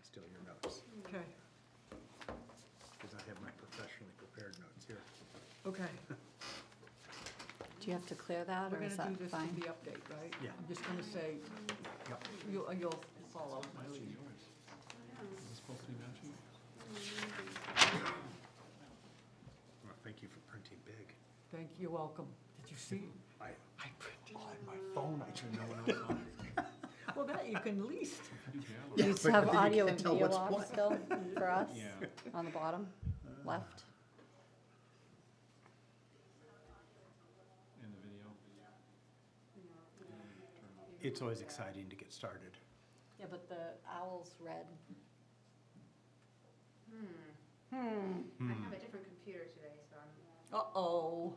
Steal your notes, Okay, because I have my professionally prepared notes here. okay. Do you have to clear that, We're or is gonna that do this to fine? the update, right? Yeah. I'm just gonna say, Yep. you'll follow my lead. Is it supposed to be matching? Well, thank you for printing big. Thank you, you're welcome. Did you see? I printed. on my phone, I should know. No one else on it? Well, that you can least. You can. Yeah, You just but have then you audio can't and tell video what's on what. still for us Yeah. on the bottom left. In the video. It's always exciting to get started. Yeah, but the owl's red. I have a different computer today, so I'm. Uh-oh.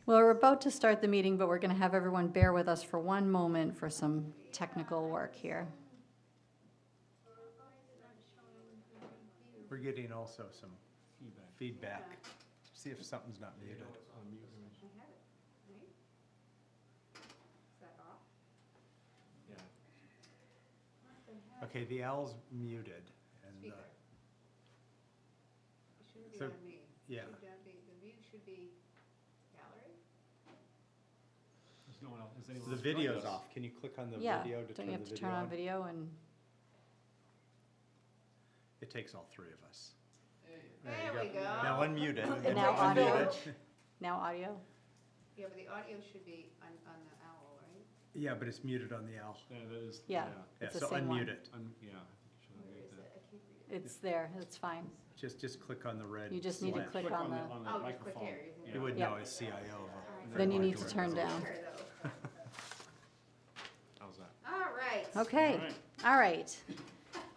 Well, we're about to start the meeting, but we're going to have everyone bear with us for one moment for some technical work here. We're getting also some Feedback. feedback. See if something's not muted. Unmute image. I have it, right? Is that off? Yeah. Okay, the owl's muted, and Speaker. It shouldn't be So, on me. yeah. Should not be, the mute should be gallery? There's no one else. Is anyone the else joining video's us? off. Can you click on the Yeah, video to don't turn you the have to video turn on on? video and, It takes all three of us. There you we go. Now unmute it. And now audio. Unmute it. now audio? Yeah, but the audio should be on the owl, right? Yeah, but it's muted on the owl. Yeah, that is. Yeah. Yeah, It's the so same one. unmute it. Yeah, I think you should Where unmute is that. it? I can't read it. It's there, it's fine. Just click on the red. You just need to slash. click on the, on the Oh, just click microphone. here. You can- You would Yep. know as CIO. Then you need to turn down. Sure, though. How's that? All right. Okay, All right. all right.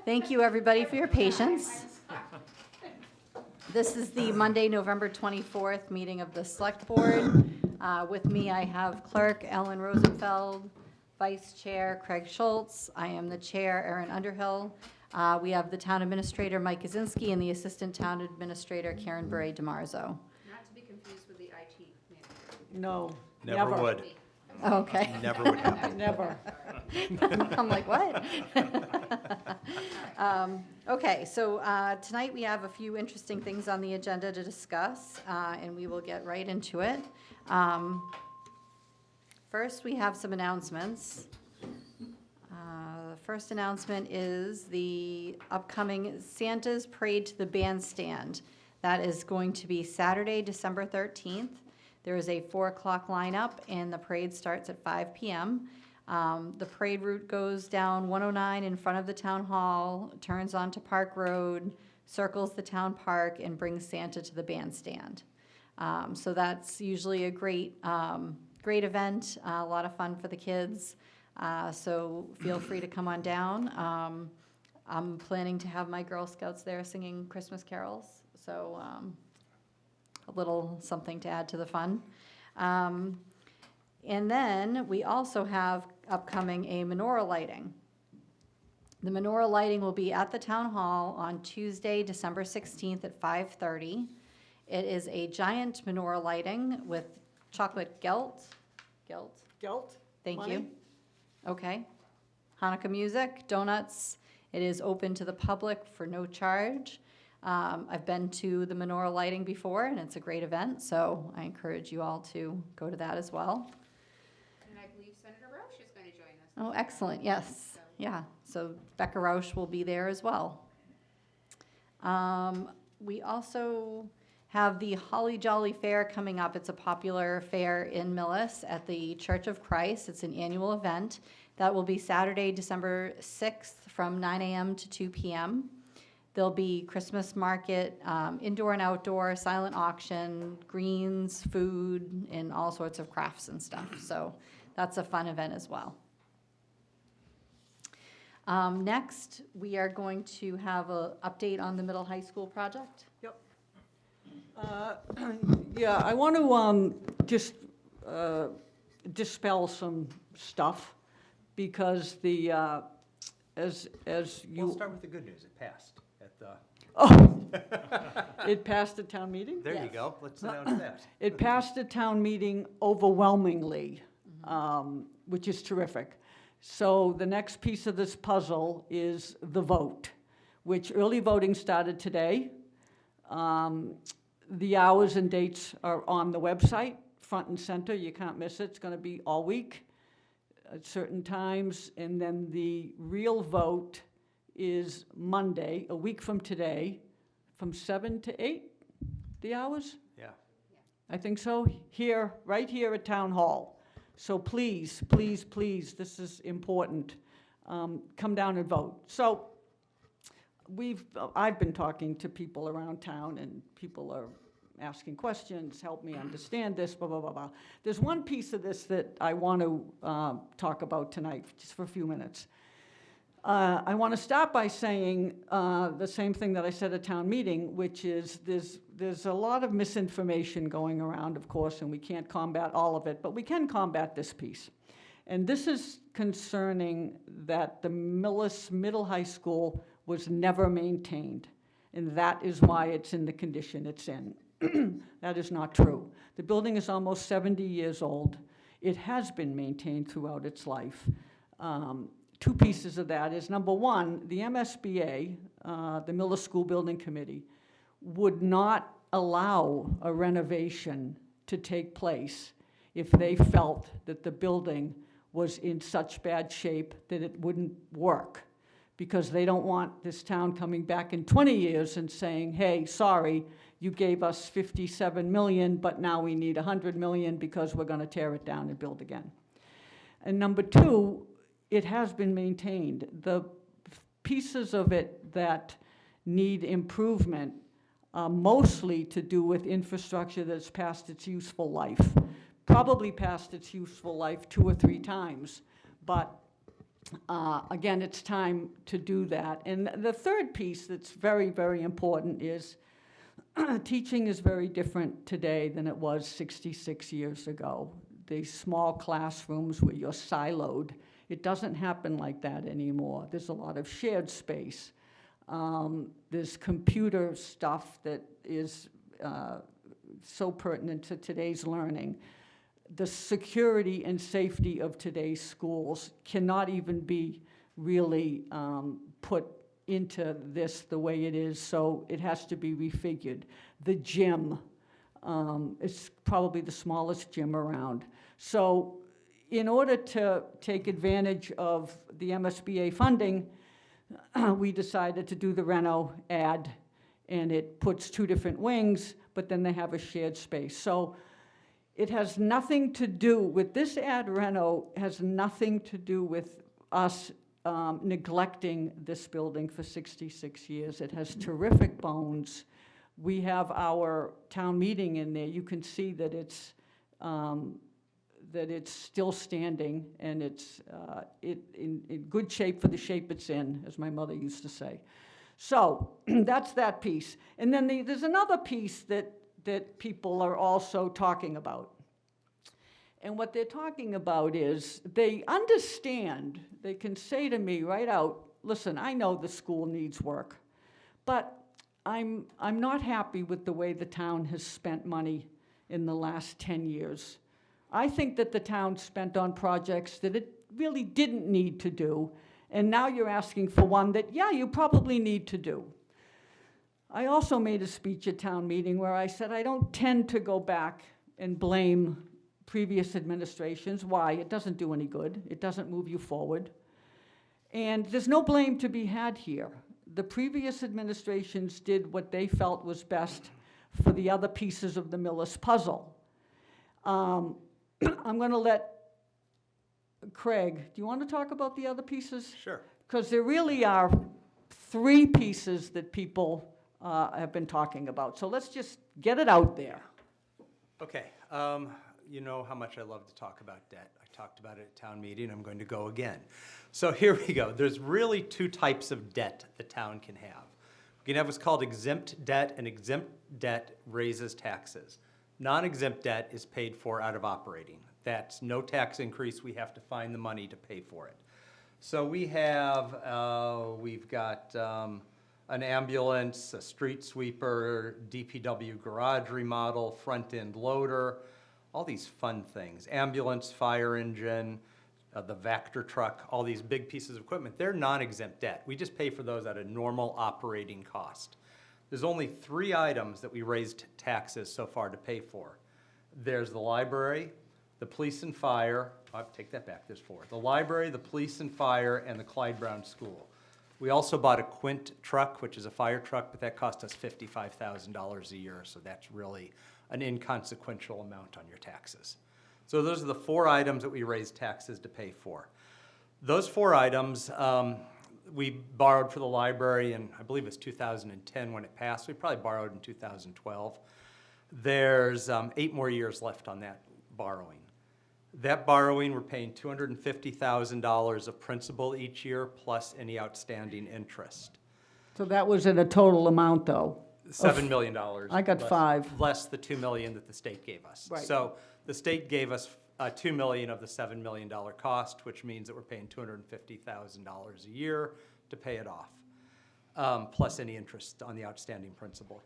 Thank you, everybody, for your patience. This is the Monday, November 24th meeting of the Select Board. With me, I have Clerk Ellen Rosenfeld, Vice Chair Craig Schultz. I am the Chair, Erin Underhill. We have the Town Administrator, Mike Kaczynski, and the Assistant Town Administrator, Karen Bure DeMarzo. Not to be confused with the IT manager. No, Never never. would. Me. Okay. Never would happen. Never. I'm like, what? Okay, so tonight we have a few interesting things on the agenda to discuss, and we will get right into it. First, we have some announcements. The first announcement is the upcoming Santa's Parade to the Bandstand. That is going to be Saturday, December 13th. There is a 4 o'clock lineup, and the parade starts at 5 p.m. The parade route goes down 109 in front of the town hall, turns onto Park Road, circles the town park, and brings Santa to the bandstand. So that's usually a great event, a lot of fun for the kids. So feel free to come on down. I'm planning to have my Girl Scouts there singing Christmas carols, so a little something to add to the fun. And then we also have upcoming a menorah lighting. The menorah lighting will be at the town hall on Tuesday, December 16th at 5:30. It is a giant menorah lighting with chocolate gelt. Gelt? Thank Money? you. Okay. Hanukkah music, donuts. It is open to the public for no charge. I've been to the menorah lighting before, and it's a great event, so I encourage you all to go to that as well. And I believe Senator Roche is going to join us. Oh, excellent, yes, yeah. So Becca Rausch will be there as well. We also have the Holly Jolly Fair coming up. It's a popular fair in Millis at the Church of Christ. It's an annual event. That will be Saturday, December 6th from 9 a.m. to 2 p.m. There'll be Christmas market, indoor and outdoor, silent auction, greens, food, and all sorts of crafts and stuff. So that's a fun event as well. Next, we are going to have an update on the middle high school project. Yep. Yeah, I want to just dispel some stuff, because the, as you. We'll start with the good news. It passed at the, Oh, it passed the town meeting? there you Yes. go. Let's announce that. It passed the town meeting overwhelmingly, which is terrific. So the next piece of this puzzle is the vote, which early voting started today. The hours and dates are on the website, front and center. You can't miss it. It's going to be all week at certain times. And then the real vote is Monday, a week from today, from 7 to 8, the hours? Yeah. I think so, here, right here at Town Hall. So please, please, please, this is important. Come down and vote. So I've been talking to people around town, and people are asking questions, help me understand this, blah, blah, blah, blah. There's one piece of this that I want to talk about tonight, just for a few minutes. I want to start by saying the same thing that I said at town meeting, which is there's a lot of misinformation going around, of course, and we can't combat all of it, but we can combat this piece. And this is concerning that the Millis Middle High School was never maintained, and that is why it's in the condition it's in. That is not true. The building is almost 70 years old. It has been maintained throughout its life. Two pieces of that is, number one, the MSBA, the Millis School Building Committee, would not allow a renovation to take place if they felt that the building was in such bad shape that it wouldn't work, because they don't want this town coming back in 20 years and saying, hey, sorry, you gave us 57 million, but now we need 100 million because we're going to tear it down and build again. And number two, it has been maintained. The pieces of it that need improvement are mostly to do with infrastructure that's past its useful life, probably past its useful life 2 or 3 times. But again, it's time to do that. And the third piece that's very, very important is teaching is very different today than it was 66 years ago. These small classrooms where you're siloed, it doesn't happen like that anymore. There's a lot of shared space. There's computer stuff that is so pertinent to today's learning. The security and safety of today's schools cannot even be really put into this the way it is, so it has to be refigured. The gym is probably the smallest gym around. So in order to take advantage of the MSBA funding, we decided to do the reno ad, and it puts 2 different wings, but then they have a shared space. So it has nothing to do with, this ad reno has nothing to do with us neglecting this building for 66 years. It has terrific bones. We have our town meeting in there. You can see that it's still standing, and it's in good shape for the shape it's in, as my mother used to say. So that's that piece. And then there's another piece that people are also talking about. And what they're talking about is they understand, they can say to me right out, listen, I know the school needs work, but I'm not happy with the way the town has spent money in the last 10 years. I think that the town spent on projects that it really didn't need to do, and now you're asking for one that, yeah, you probably need to do. I also made a speech at town meeting where I said I don't tend to go back and blame previous administrations. Why? It doesn't do any good. It doesn't move you forward. And there's no blame to be had here. The previous administrations did what they felt was best for the other pieces of the Millis puzzle. I'm going to let Craig, do you want to talk about the other pieces? Sure. Because there really are 3 pieces that people have been talking about. So let's just get it out there. Okay, you know how much I love to talk about debt. I talked about it at town meeting, I'm going to go again. So here we go. There's really 2 types of debt the town can have. We can have what's called exempt debt, and exempt debt raises taxes. Non-exempt debt is paid for out of operating. That's no tax increase, we have to find the money to pay for it. So we have, we've got an ambulance, a street sweeper, DPW garage remodel, front-end loader, all these fun things. Ambulance, fire engine, the Vector truck, all these big pieces of equipment, they're non-exempt debt. We just pay for those at a normal operating cost. There's only 3 items that we raised taxes so far to pay for. There's the library, the police and fire, take that back, there's 4. The library, the police and fire, and the Clyde Brown School. We also bought a Quint truck, which is a fire truck, but that cost us $55,000 a year, so that's really an inconsequential amount on your taxes. So those are the 4 items that we raised taxes to pay for. Those 4 items, we borrowed for the library, and I believe it's 2010 when it passed. We probably borrowed in 2012. There's 8 more years left on that borrowing. That borrowing, we're paying $250,000 of principal each year, plus any outstanding interest. So that was in a total amount, though? $7 million. I got less- 5. Less the $2 million that the state gave us. Right. So the state gave us $2 million of the $7 million cost, which means that we're paying $250,000 a year to pay it off, plus any interest on the outstanding principal.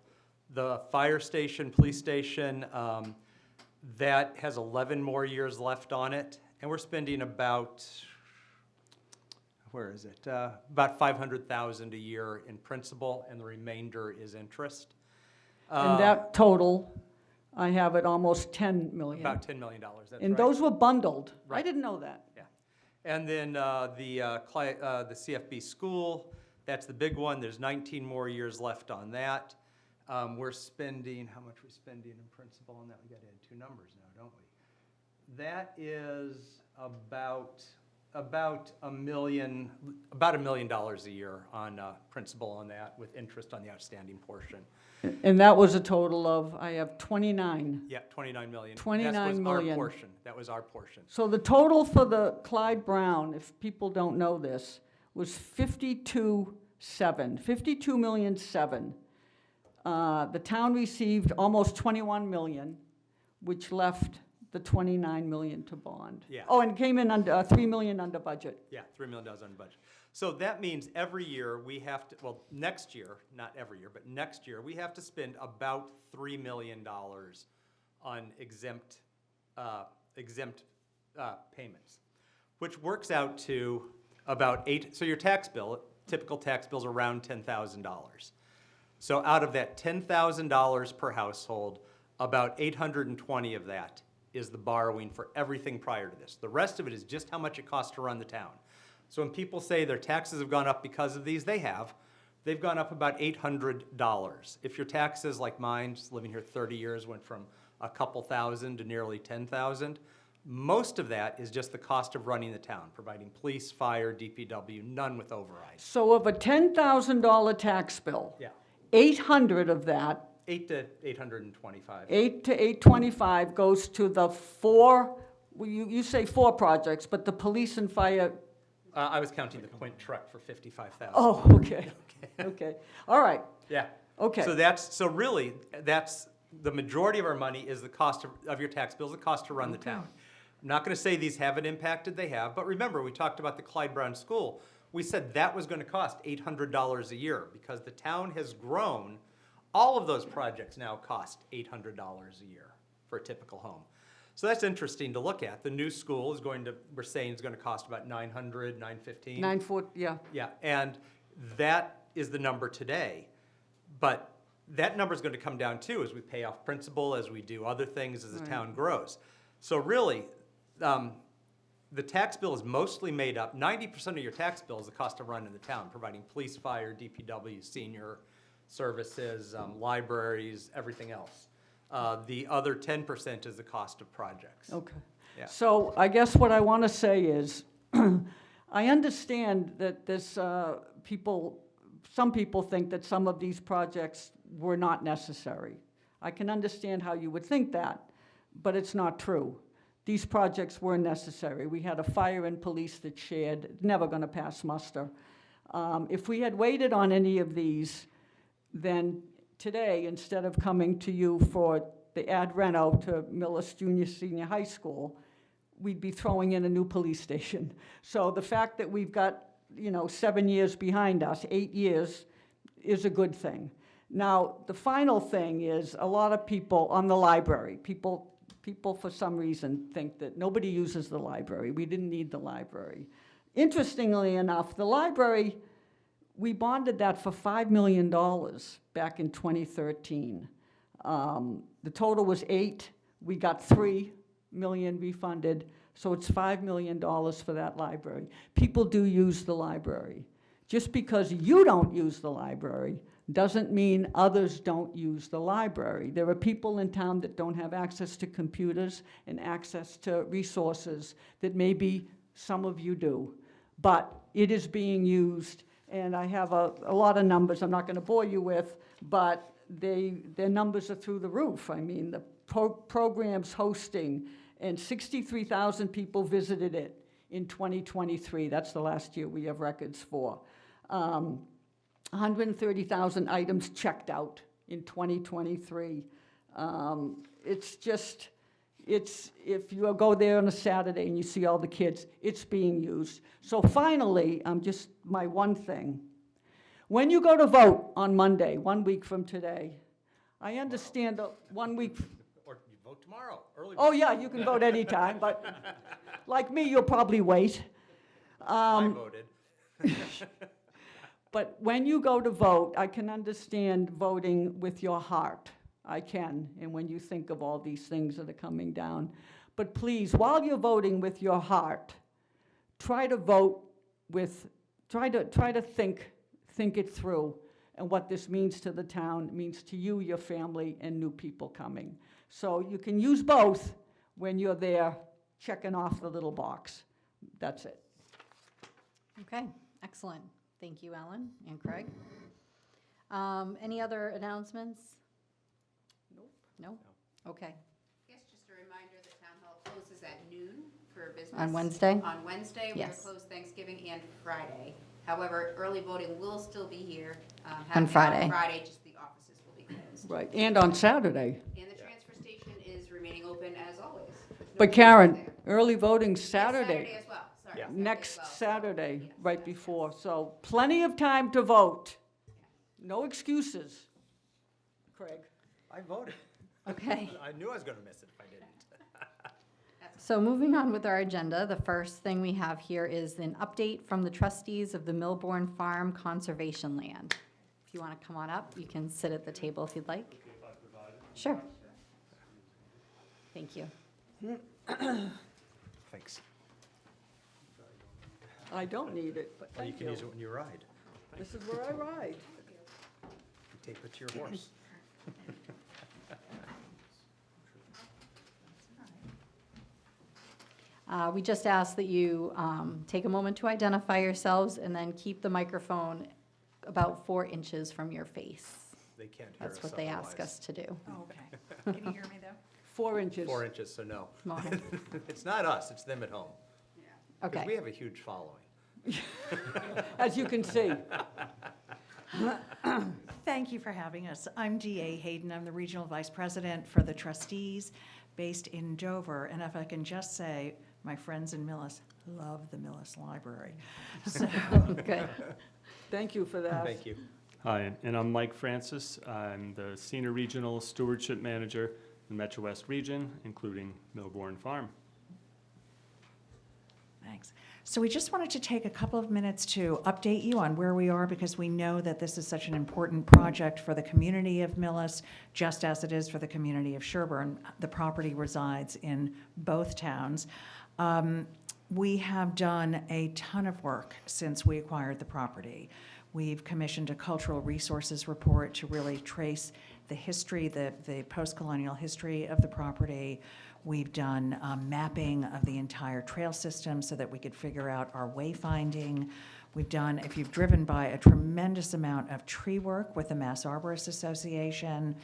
The fire station, police station, that has 11 more years left on it, and we're spending about, where is it? About $500,000 a year in principal, and the remainder is interest. And that total, I have it almost 10 million. About $10 million, that's right. And those were bundled? I Right. didn't know that. Yeah. And then the CFB school, that's the big one. There's 19 more years left on that. We're spending, how much we're spending in principal on that? We got to add 2 numbers now, don't we? That is about $1 million a year on principal on that, with interest on the outstanding portion. And that was a total of, I have 29. Yeah, $29 million. 29 That was million. our portion. That was our portion. So the total for the Clyde Brown, if people don't know this, was 52.7. The town received almost 21 million, which left the 29 million to bond. Yeah. Oh, and came in under, 3 million under budget. Yeah, $3 million on budget. So that means every year we have to, well, next year, not every year, but next year, we have to spend about $3 million on exempt payments, which works out to about so your tax bill, typical tax bill's around $10,000. So out of that $10,000 per household, about 820 of that is the borrowing for everything prior to this. The rest of it is just how much it costs to run the town. So when people say their taxes have gone up because of these, they have. They've gone up about $800. If your taxes, like mine, just living here 30 years, went from a couple thousand to nearly 10,000, most of that is just the cost of running the town, providing police, fire, DPW, none with overrides. So of a $10,000 tax bill, Yeah, 800 of that, 8 to 825. 8 to 825 goes to the 4, well, you say 4 projects, but the police and fire, I was counting the Quint truck for 55,000. oh, okay, okay, all right, Yeah. okay. So really, that's, the majority of our money is the cost of your tax bills, the cost to run the town. I'm not gonna say these haven't impacted, they have, but remember, we talked about the Clyde Brown School. We said that was gonna cost $800 a year, because the town has grown. All of those projects now cost $800 a year for a typical home. So that's interesting to look at. The new school is we're saying is gonna cost about $900, $915. 9 foot, yeah, Yeah, and that is the number today. But that number is going to come down too as we pay off principal, as we do other things, as the Right. town grows. So really, the tax bill is mostly made up, 90% of your tax bill is the cost of running the town, providing police, fire, DPW, senior services, libraries, everything else. The other 10% is the cost of projects. okay. Yeah. So I guess what I want to say is, I understand that some people think that some of these projects were not necessary. I can understand how you would think that, but it's not true. These projects were necessary. We had a fire and police that shared, never going to pass muster. If we had waited on any of these, then today, instead of coming to you for the ad reno to Millis Junior Senior High School, we'd be throwing in a new police station. So the fact that we've got, 7 years behind us, 8 years, is a good thing. Now, the final thing is, a lot of people on the library, people People, for some reason, think that nobody uses the library. We didn't need the library. Interestingly enough, the library, we bonded that for $5 million back in 2013. The total was 8. We got 3 million refunded, so it's $5 million for that library. People do use the library. Just because you don't use the library doesn't mean others don't use the library. There are people in town that don't have access to computers and access to resources that maybe some of you do. But it is being used, and I have a lot of numbers I'm not going to bore you with, but their numbers are through the roof. I mean, the program's hosting, and 63,000 people visited it in 2023. That's the last year we have records for. 130,000 items checked out in 2023. If you go there on a Saturday and you see all the kids, it's being used. So finally, just my one thing. When you go to vote on Monday, 1 week from today, I understand 1 week. Or you vote tomorrow, early. Oh, yeah, you can vote anytime, but like me, you'll probably wait. I voted. But when you go to vote, I can understand voting with your heart. I can, and when you think of all these things that are coming down. But please, while you're voting with your heart, try to vote with, try to think it through, and what this means to the town, means to you, your family, and new people coming. So you can use both when you're there checking off the little box. That's it. Okay, excellent. Thank you, Ellen and Craig. Any other announcements? Nope. No? Okay. Yes, just a reminder that Town Hall closes at noon for business. On Wednesday? On Wednesday, we are Yes. closed Thanksgiving and Friday. However, early voting will still be here. On happening Friday. On Friday, just the offices will be closed. Right, and on Saturday. And the transfer station is remaining open as always. There's no But changes Karen, there. early voting Yes, Saturday. as well, sorry. Yeah. Saturday Next as well. Saturday, Yes, right yes, before, so plenty of time to vote. No excuses. Craig? I voted. Okay. I knew I was going to miss it if I didn't. So moving on with our agenda, the first thing we have here is an update from the trustees of the Milbourne Farm Conservation Land. If you want to come on up, you can sit at the table if you'd like. Sure. Thank you. Thanks. I don't need it, but Or you thank can you. use it when you ride. This is where I ride. You tape it to your horse. We just ask that you take a moment to identify yourselves and then keep the microphone about 4 inches from your face. They can't hear us That's what they ask otherwise. us to do. Oh, okay. Can you hear me though? 4 inches. 4 inches, so no. Come on. It's not us, it's them at home. Because we Okay. have a huge following. As you can see. Thank you for having us. I'm D.A. Hayden. I'm the Regional Vice President for the trustees based in Dover. And if I can just say, my friends in Millis love the Millis Library. So, Good. Thank you for that. Thank you. Hi, and I'm Mike Francis. I'm the Senior Regional Stewardship Manager in Metro West Region, including Milbourne Farm. thanks. So we just wanted to take a couple of minutes to update you on where we are because we know that this is such an important project for the community of Millis, just as it is for the community of Sherburne. The property resides in both towns. We have done a ton of work since we acquired the property. We've commissioned a cultural resources report to really trace the history, the post-colonial history of the property. We've done mapping of the entire trail system so that we could figure out our wayfinding. We've done, if you've driven by, a tremendous amount of tree work with the Mass Arborists Association.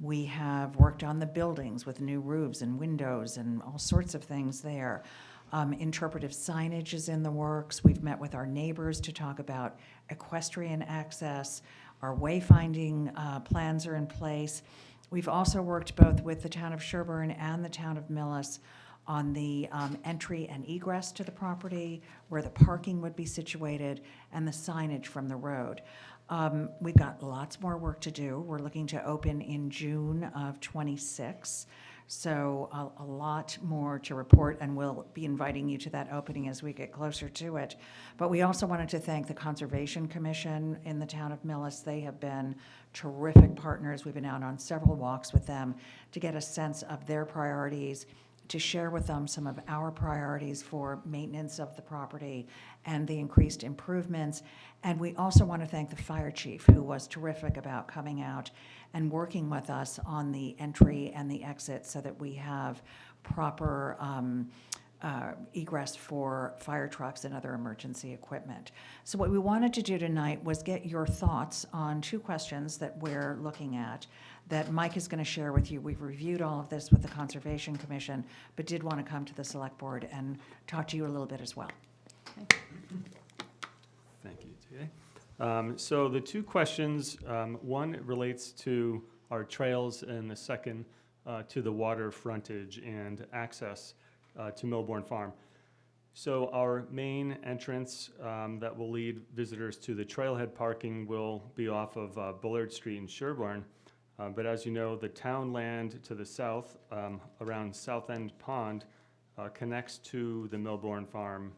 We have worked on the buildings with new roofs and windows and all sorts of things there. Interpretive signage is in the works. We've met with our neighbors to talk about equestrian access. Our wayfinding plans are in place. We've also worked both with the town of Sherburne and the town of Millis on the entry and egress to the property, where the parking would be situated, and the signage from the road. We've got lots more work to do. We're looking to open in June of '26. So a lot more to report, and we'll be inviting you to that opening as we get closer to it. But we also wanted to thank the Conservation Commission in the town of Millis. They have been terrific partners. We've been out on several walks with them to get a sense of their priorities, to share with them some of our priorities for maintenance of the property and the increased improvements. And we also want to thank the fire chief, who was terrific about coming out and working with us on the entry and the exit so that we have proper egress for fire trucks and other emergency equipment. So what we wanted to do tonight was get your thoughts on two questions that we're looking at that Mike is going to share with you. We've reviewed all of this with the Conservation Commission, but did want to come to the Select Board and talk to you a little bit as well. Thank you, TA. So the two questions, one relates to our trails, and the second to the water frontage and access to Millbourne Farm. So our main entrance that will lead visitors to the trailhead parking will be off of Bullard Street in Sherborne. But as you know, the town land to the south, around South End Pond, connects to the Millbourne Farm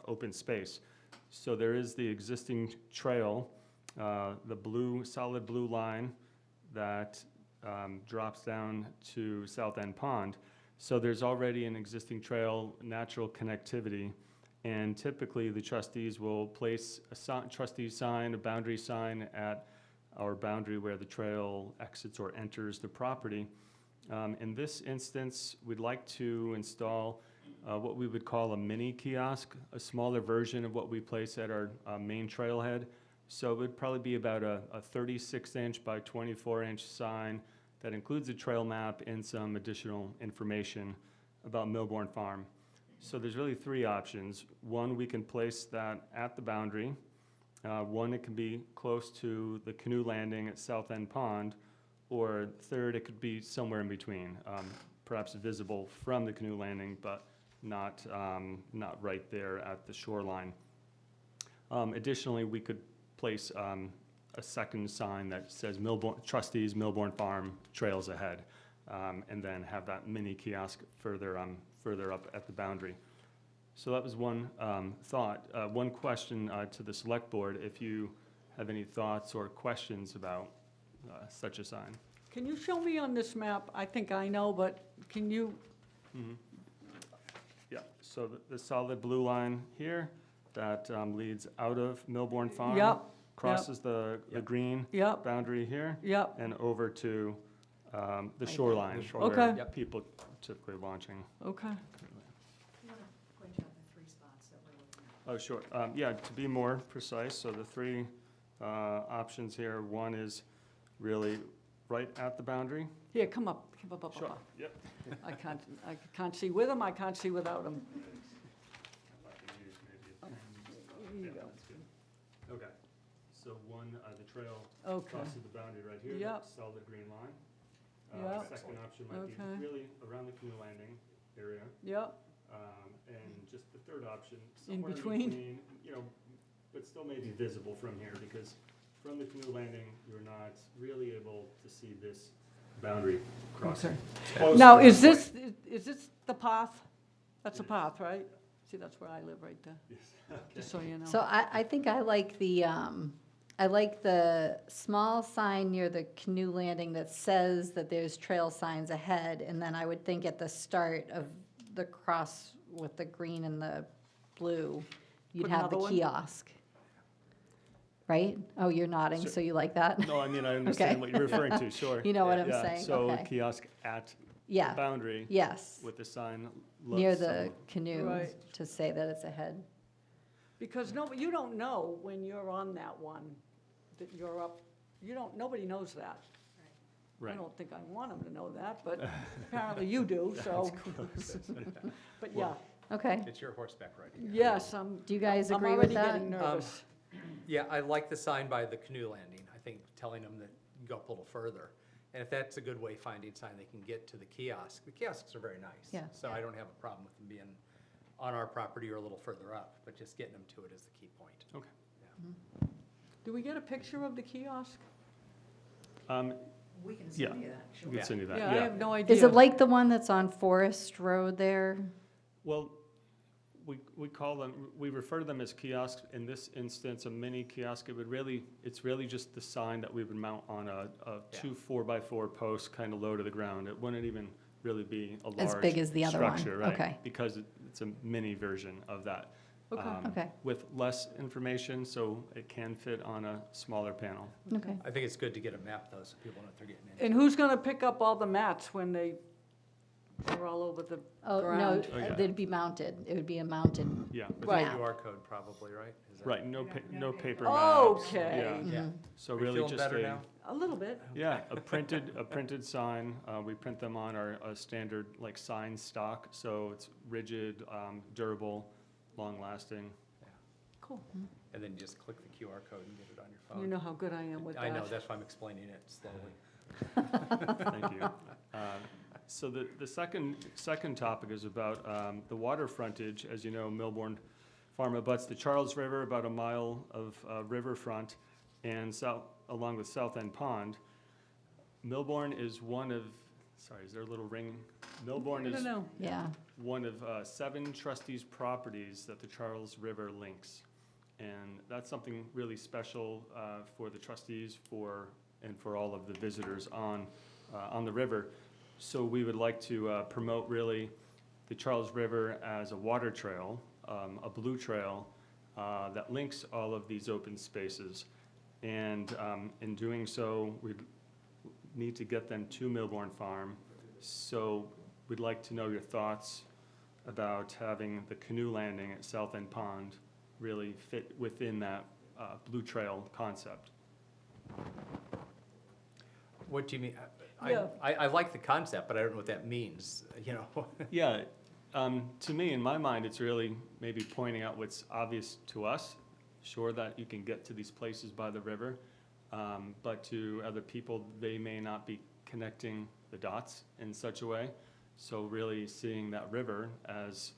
open space. So there is the existing trail, the blue, solid blue line that drops down to South End Pond. So there's already an existing trail, natural connectivity, and typically the trustees will place a trustee sign, a boundary sign at our boundary where the trail exits or enters the property. In this instance, we'd like to install what we would call a mini kiosk, a smaller version of what we place at our main trailhead. So it would probably be about a 36-inch by 24-inch sign that includes a trail map and some additional information about Millbourne Farm. So there's really three options. One, we can place that at the boundary. One, it can be close to the canoe landing at South End Pond. Or third, it could be somewhere in between, perhaps visible from the canoe landing, but not right there at the shoreline. Additionally, we could place a second sign that says Trustees Millbourne Farm Trails Ahead, and then have that mini kiosk further up at the boundary. So that was one thought. One question to the Select Board, if you have any thoughts or questions about such a sign. Can you show me on this map? I think I know, but can you, Yeah, so the solid blue line here that leads out of Millbourne Farm. Yep, Crosses the Yep. green yep, boundary here yep, and over to the shoreline. The shoreline. Where Okay. people typically launching. okay. Oh, sure. Yeah, to be more precise, so the three options here, one is really right at the boundary. Here, come up, up. Sure. Yep. I can't see with him, I can't see without him. Here you go. Okay, so one, the trail Okay, crosses the boundary right here, Yep. that solid green line. Yep. Second option might be Okay. really around the canoe landing area. yep, And just the third option, In somewhere in between? between, you know, but still may be visible from here, because from the canoe landing, you're not really able to see this boundary crossing. okay. It's close Now, to is the this the path? That's a It is. path, right? See, that's where I live, right there, point. Yes. just so you know. So I think I like the small sign near the canoe landing that says that there's trail signs ahead, and then I would think at the start of the cross with the green and the blue, you'd Put have the another one? kiosk. Right? Oh, you're nodding, Sure. so you like that? No, I mean, I understand Okay. what you're referring to, sure. You know what I'm Yeah, saying? so Okay. kiosk at the Yeah, boundary yes, with the sign. near looks the somewhat- canoe Right. to say that it's ahead. Because no, you don't know when you're on that one, that you're up, nobody knows that. I Right. don't think I want them to know that, but apparently you do, so. But yeah, Okay, It's your horseback riding. yes, do you guys I'm agree with already that? getting nervous. Yeah, I like the sign by the canoe landing. I think telling them that you go up a little further. And if that's a good wayfinding sign, they can get to the kiosk. The kiosks are very nice. Yeah. So I don't have a problem with them being on our property or a little further up, but just getting them to it is the key point. Do we get a picture of the kiosk? We can Yeah. send you that. We can send you that, Yeah, I yeah. have no idea. Is it like the one that's on Forest Road there? Well, we call them, we refer to them as kiosks. In this instance, a mini kiosk, it's really just the sign that we would mount on a two 4x4 posts kind of low to the ground. It wouldn't even really be a large As big as the other one, structure, right? okay. Because it's a mini version of that. Okay. Okay. With less information, so it can fit on a smaller panel. Okay. I think it's good to get a map though, so people know what they're getting into. And who's gonna pick up all the mats when they're all over the Oh, no, ground? Oh, yeah. they'd be mounted. It would be a mounted. Yeah, With the Right. QR code probably, right? Is that- right, no paper maps. Okay, Yeah. Mhm. So Are you really feeling just better now? a little bit. Yeah, a printed sign. We print them on our standard like sign stock, so it's rigid, durable, long-lasting. Cool. And then you just click the QR code and get it on your phone. You know how good I am with that. I know, that's why I'm explaining it slowly. Thank you. So the second topic is about the water frontage. As you know, Millbourne Farm abuts the Charles River, about a mile of riverfront, and along with South End Pond. Millbourne is one of, sorry, is there a little ring? Millbourne I don't is know. Yeah. one of 7 trustees' properties that the Charles River links. And that's something really special for the trustees and for all of the visitors on the river. So we would like to promote really the Charles River as a water trail, a blue trail that links all of these open spaces. And in doing so, we need to get them to Millbourne Farm. So we'd like to know your thoughts about having the canoe landing at South End Pond really fit within that blue trail concept. What do you mean? Yeah. I like the concept, but I don't know what that means, you know? Yeah, to me, in my mind, it's really maybe pointing out what's obvious to us. Sure that you can get to these places by the river, but to other people, they may not be connecting the dots in such a way. So really seeing that river as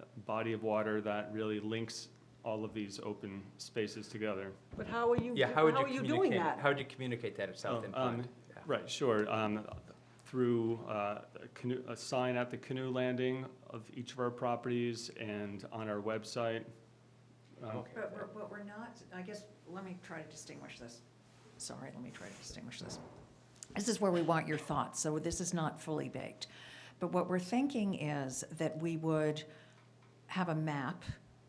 a body of water that really links all of these open spaces together. But how are you, Yeah, how are you doing that? How would you communicate that at South End Pond? Yeah. Right, sure. Through a sign at the canoe landing of each of our properties and on our website. Okay. But we're not, I guess, let me try to distinguish this. Sorry, let me try to distinguish this. This is where we want your thoughts, so this is not fully baked. But what we're thinking is that we would have a map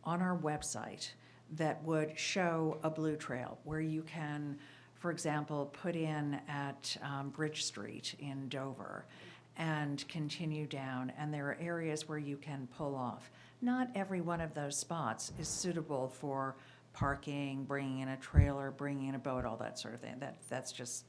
on our website that would show a blue trail where you can, for example, put in at Bridge Street in Dover and continue down, and there are areas where you can pull off. Not every one of those spots is suitable for parking, bringing in a trailer, bringing in a boat, all that sort of thing. That's just,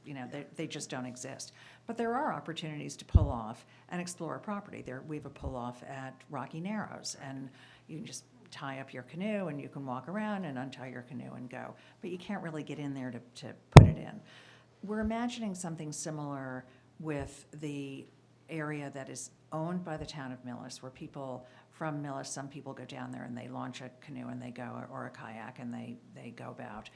they just don't exist. But there are opportunities to pull off and explore a property. We have a pull off at Rocky Narrows, and you can just tie up your canoe and you can walk around and untie your canoe and go. But you can't really get in there to put it in. We're imagining something similar with the area that is owned by the town of Millis, where people from Millis, some people go down there and they launch a canoe and they go, or a kayak, and they go about.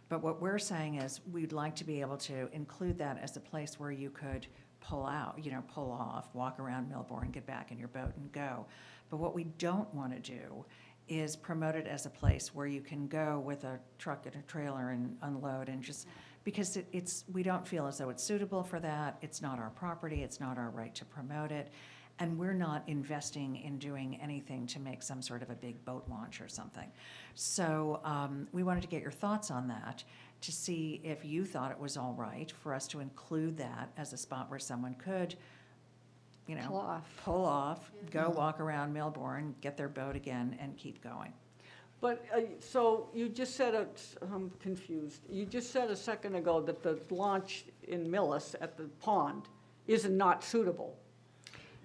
But what we're saying is we'd like to be able to include that as a place where you could pull out, pull off, walk around Millbourne, get back in your boat and go. But what we don't want to do is promote it as a place where you can go with a truck and a trailer and unload and just, because we don't feel as though it's suitable for that. It's not our property, it's not our right to promote it. And we're not investing in doing anything to make some sort of a big boat launch or something. So we wanted to get your thoughts on that, to see if you thought it was all right for us to include that as a spot where someone could, pull off, go walk around Millbourne, get their boat again, and keep going. But, so you just said, I'm confused. You just said a second ago that the launch in Millis at the pond is not suitable.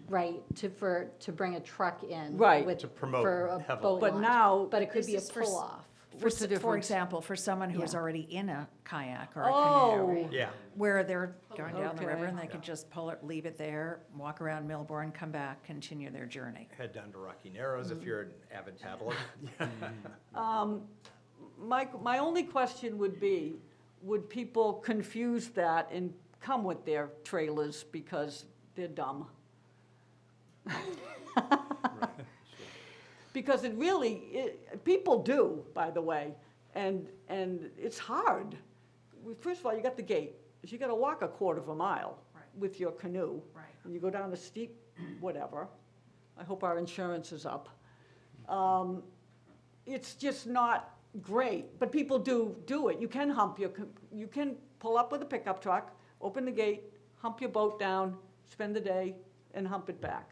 Right, to bring a truck in. Right. with- To promote for a heavily. boat But launch. now, But it could This be a is for pull-off. What's the For difference? example, for someone who is Yeah. already in a kayak or a Oh. canoe, Yeah. where they're going down the river Okay. and they could just pull it, leave it there, walk around Millbourne, come back, continue their journey. Head down to Rocky Narrows if you're an avid paddler. My only question would be, would people confuse that and come with their trailers because they're dumb. Because it really, people do, by the way, and it's hard. First of all, you got the gate, so you gotta walk a quarter of a mile Right. with your canoe. Right. And you go down a steep, whatever. I hope our insurance is up. It's just not great, but people do it. You can hump you can pull up with a pickup truck, open the gate, hump your boat down, spend the day, and hump it back.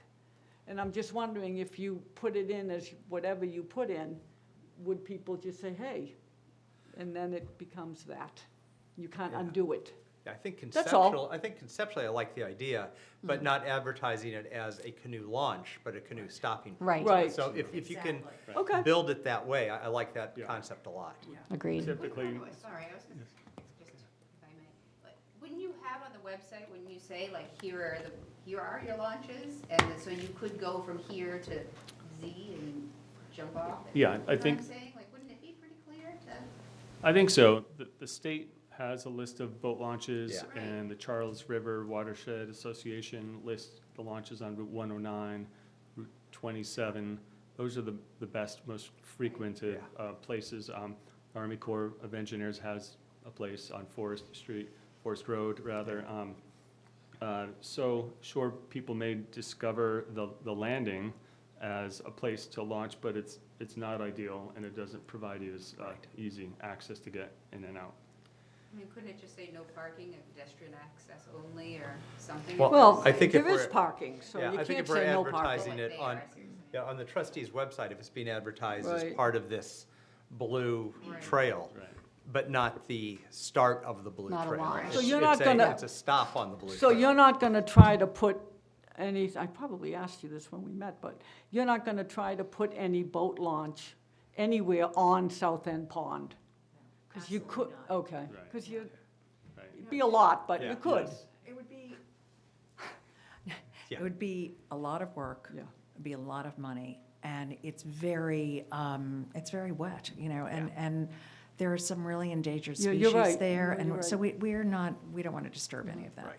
And I'm just wondering if you put it in as whatever you put in, would people just say, hey? And then it becomes that. You can't Yeah. undo it. Yeah, I think That's all. conceptually I like the idea, but not advertising it as a canoe launch, but a canoe stopping. Right. Right. So if you can Okay. build it that way, I like that Yeah. concept a lot. Agreed. Typically, Sorry, I was gonna, just, if I may, but wouldn't you have on the website, wouldn't you say, like, here are your launches? And so you could go from here to Z and jump off? Yeah, I You know what think- I'm saying? Like, wouldn't it be pretty clear to? I think so. The state has a list of boat launches, Yeah. and the Charles River Watershed Association lists the launches on Route 109, Route 27. Those are the best, most frequented places. Army Corps of Engineers has a place on Forest Road, rather. So, sure, people may discover the landing as a place to launch, but it's not ideal, and it doesn't provide you as easy access to get in and out. I mean, couldn't it just say no parking and pedestrian access only or something? Well, I think if there is we're- parking, so Yeah, you I think can't if we're say no parking. advertising Like it they on, are, seriously. yeah, on the trustees' website, if it's being advertised as Right. part of this blue Right. trail, Right. but not the start of the blue trail. Not a launch. So It's- you're it's not a- gonna- It's a stop on the blue trail. So you're not gonna try to put any, I probably asked you this when we met, but you're not gonna try to put any boat launch anywhere on South End Pond? Because you could, okay, Right. because you, Right. it'd be a lot, but Yeah. you could. Yes. It would be, Yeah. it would be a lot of work. Yeah. It'd be a lot of money, and it's very wet, you know, and there are some really endangered You're right. species there, No, you're and so we don't want to disturb any of that. Right.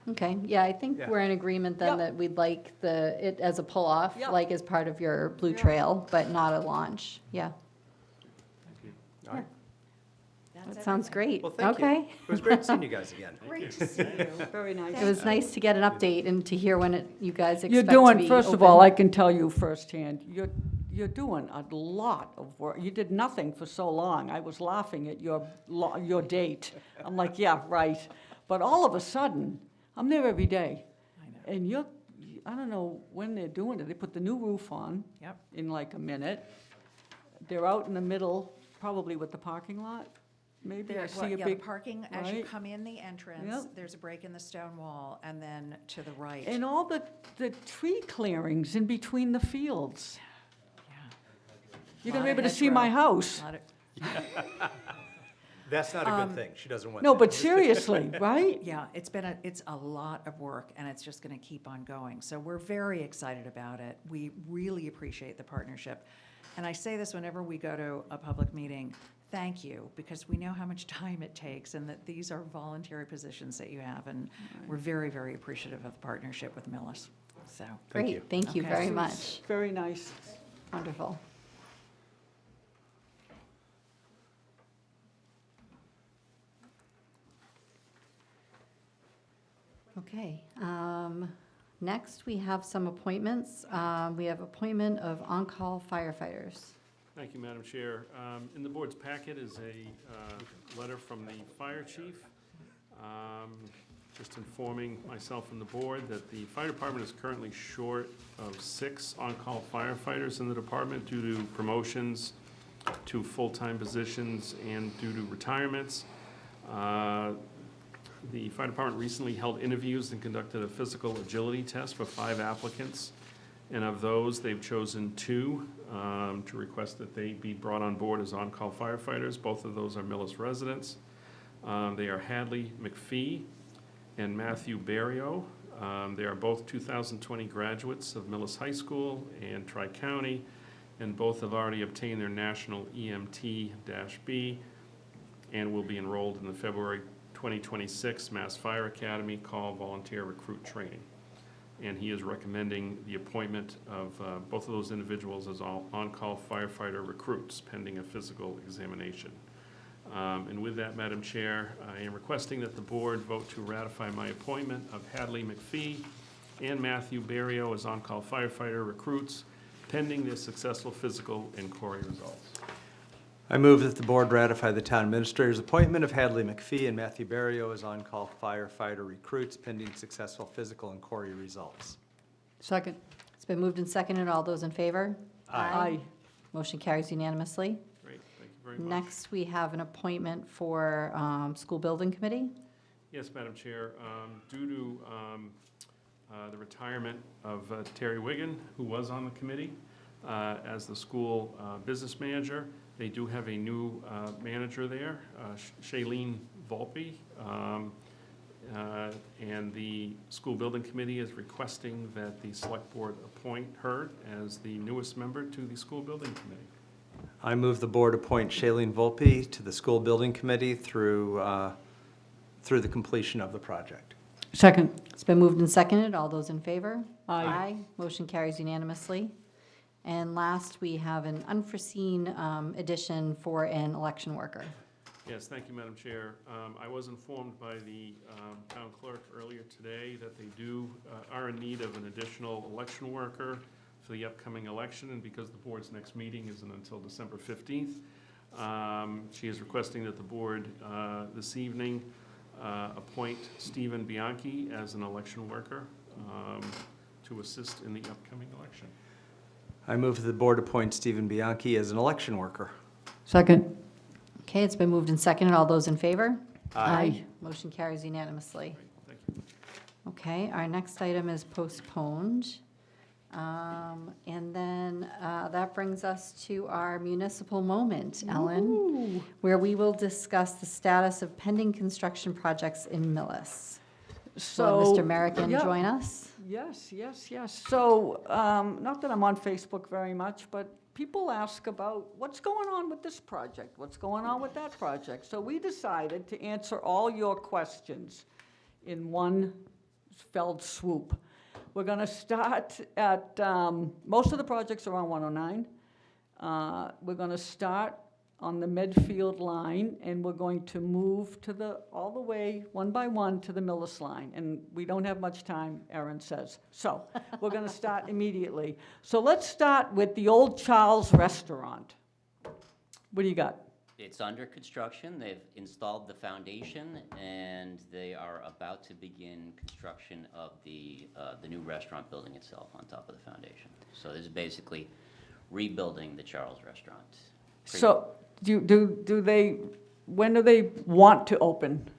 Okay, yeah, I think Yeah. we're in agreement then Yep. that we'd like it as a pull-off, Yep. like as part of your blue Yeah. trail, but not a launch. Yeah, All right. that sounds great. Well, thank you. Okay. It was great seeing you guys again. Great to see you, very nice. It was nice to get an update and to hear when you guys You're expect to be doing, first of open. all, I can tell you firsthand, you're doing a lot of work. You did nothing for so long. I was laughing at your date. I'm like, yeah, right. But all of a sudden, I'm there every day. I know. And I don't know when they're doing it. They put the new roof on Yep. in like a minute. They're out in the middle, probably with the parking lot, maybe. I Well, see a yeah, the big, parking, as you right. come in the entrance, Yep. there's a break in the stone wall, and then to the right. and all the tree clearings in between the fields. Yeah. You're gonna Lot be of able to see my hedgerow. house. Lot of- That's not a good thing. She doesn't want No, that. but seriously, right? Yeah, it's a lot of work, and it's just going to keep on going. So we're very excited about it. We really appreciate the partnership. And I say this whenever we go to a public meeting, thank you, because we know how much time it takes, and that these are voluntary positions that you have, and we're very, very appreciative of the partnership with Millis. So, Thank you. Great, thank you Okay. very This much. was Very nice. Wonderful. Okay, next we have some appointments. We have appointment of on-call firefighters. Thank you, Madam Chair. In the board's packet is a letter from the fire chief, just informing myself and the board that the fire department is currently short of 6 on-call firefighters in the department due to promotions to full-time positions and due to retirements. The fire department recently held interviews and conducted a physical agility test for 5 applicants. And of those, they've chosen 2 to request that they be brought on board as on-call firefighters. Both of those are Millis residents. They are Hadley McPhee and Matthew Barrio. They are both 2020 graduates of Millis High School and Tri-County, and both have already obtained their national EMT-B and will be enrolled in the February 2026 Mass Fire Academy Call Volunteer Recruit Training. And he is recommending the appointment of both of those individuals as all on-call firefighter recruits pending a physical examination. And with that, Madam Chair, I am requesting that the board vote to ratify my appointment of Hadley McPhee and Matthew Barrio as on-call firefighter recruits pending their successful physical inquiry results. I move that the board ratify the town administrator's appointment of Hadley McPhee and Matthew Barrio as on-call firefighter recruits pending successful physical inquiry results. Second. It's been moved and seconded. All those in favor? Aye. Motion carries unanimously. Great, thank you very much. Next, we have an appointment for School Building Committee. Yes, Madam Chair. Due to the retirement of Terry Wigan, who was on the committee as the school business manager, they do have a new manager there, Shailene Volpe. And the School Building Committee is requesting that the Select Board appoint her as the newest member to the School Building Committee. I move the board appoint Shailene Volpe to the school building committee through the completion of the project. Second. It's been moved and seconded. All those in favor? Aye. Motion carries unanimously. And last, we have an unforeseen addition for an election worker. Yes, thank you, Madam Chair. I was informed by the town clerk earlier today that they are in need of an additional election worker for the upcoming election, and because the board's next meeting isn't until December 15th, she is requesting that the board this evening appoint Stephen Bianchi as an election worker to assist in the upcoming election. I move that the board appoint Stephen Bianchi as an election worker. Second. Okay, it's been moved and seconded. All those in favor? Aye. Motion carries unanimously. Great, thank you. Okay, our next item is postponed. And then that brings us to our municipal moment, Ellen, where we will discuss the status of pending construction projects in Millis. So. Will Mr. Merrickin yeah. join us? Yes. So, not that I'm on Facebook very much, but people ask about what's going on with this project, what's going on with that project. So we decided to answer all your questions in one fell swoop. We're gonna start at, most of the projects are on 109. We're gonna start on the Medfield line, and we're going to move all the way, one by one, to the Millis line. And we don't have much time, Erin says. So we're gonna start immediately. So let's start with the Old Charles Restaurant. What do you got? It's under construction. They've installed the foundation, and they are about to begin construction of the new restaurant building itself on top of the foundation. So this is basically rebuilding the Charles Restaurant. So do they, when do they want to open?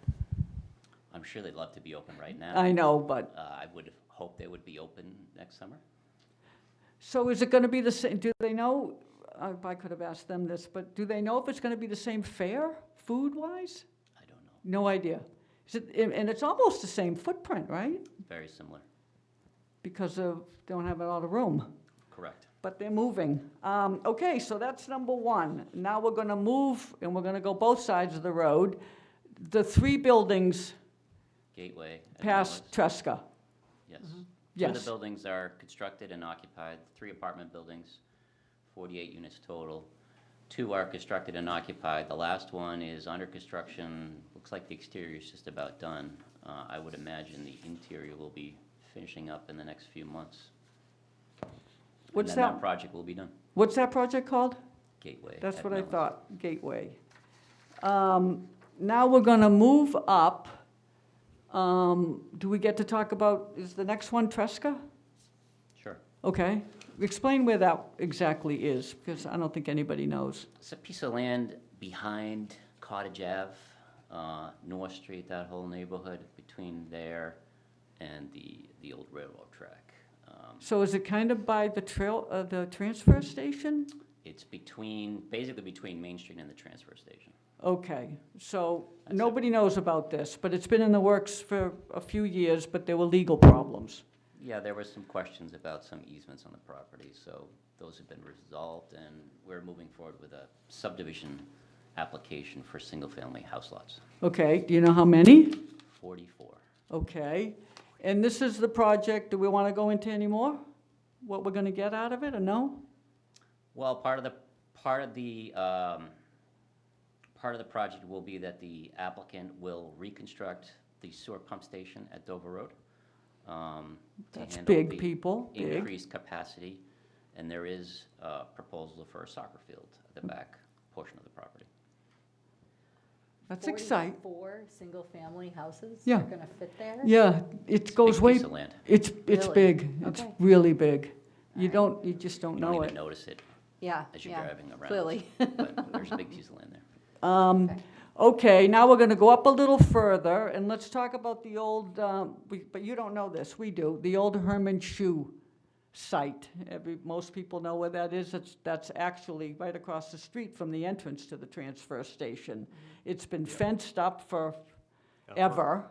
I'm sure they'd love to be open right now. I know, but, I would hope they would be open next summer. so is it gonna be the same, do they know, I could have asked them this, but do they know if it's gonna be the same fare, food-wise? I don't know. No idea. Is it, and it's almost the same footprint, right? Very similar. Because of, don't have a lot of room, Correct. but they're moving. Okay, so that's number one. Now we're gonna move, and we're gonna go both sides of the road. The three buildings Gateway. at past Millis. Tresca. Yes. Two of Yes. the buildings are constructed and occupied, 3 apartment buildings, 48 units total. 2 are constructed and occupied. The last one is under construction. Looks like the exterior is just about done. I would imagine the interior will be finishing up in the next few months. What's And then that? that project will be done. What's that project called? Gateway. That's at what I Millis. thought, Gateway. Now we're gonna move up. Do we get to talk about, is the next one Tresca? Sure. Okay. Explain where that exactly is, because I don't think anybody knows. It's a piece of land behind Cottage Ave, North Street, that whole neighborhood between there and the old railroad track. So is it kind of by the the transfer station? It's basically between Main Street and the transfer station. Okay, so That's it. nobody knows about this, but it's been in the works for a few years, but there were legal problems. Yeah, there were some questions about some easements on the property, so those have been resolved, and we're moving forward with a subdivision application for single-family house lots. Okay, do you know how many? 44. Okay, and this is the project, do we want to go into any more? What we're going to get out of it, or no? Well, part of the project will be that the applicant will reconstruct the sewer pump station at Dover Road. To That's handle big, the people, big. increased capacity, and there is a proposal for a soccer field at the back portion of the property. That's exciting. 44 single-family houses Yeah. are going to fit there? Yeah, it goes Big way, piece of land. it's Really? big, it's Okay. really big. You Alright. you just don't You know don't it. even notice it Yeah, as you're yeah, driving around. clearly. But there's a big piece of land there. Okay. Okay, now we're gonna go up a little further, and let's talk about the old, but you don't know this, we do, the old Herman Shoe site. Most people know where that is. That's actually right across the street from the entrance to the transfer station. It's been fenced up forever.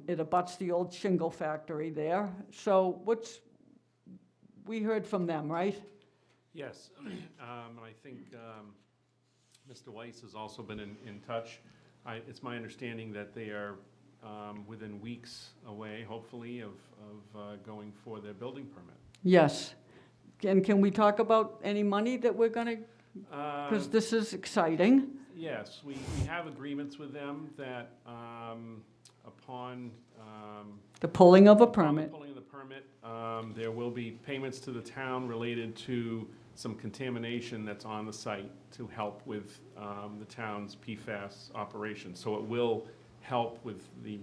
It abuts the old shingle factory there. So we heard from them, right? Yes, I think Mr. Weiss has also been in touch. It's my understanding that they are within weeks away, hopefully, of going for their building permit. Yes. And can we talk about any money that we're gonna, because this is exciting. Yes, we have agreements with them that upon The pulling of a upon the permit. pulling of the permit, there will be payments to the town related to some contamination that's on the site to help with the town's PFAS operations. So it will help with the,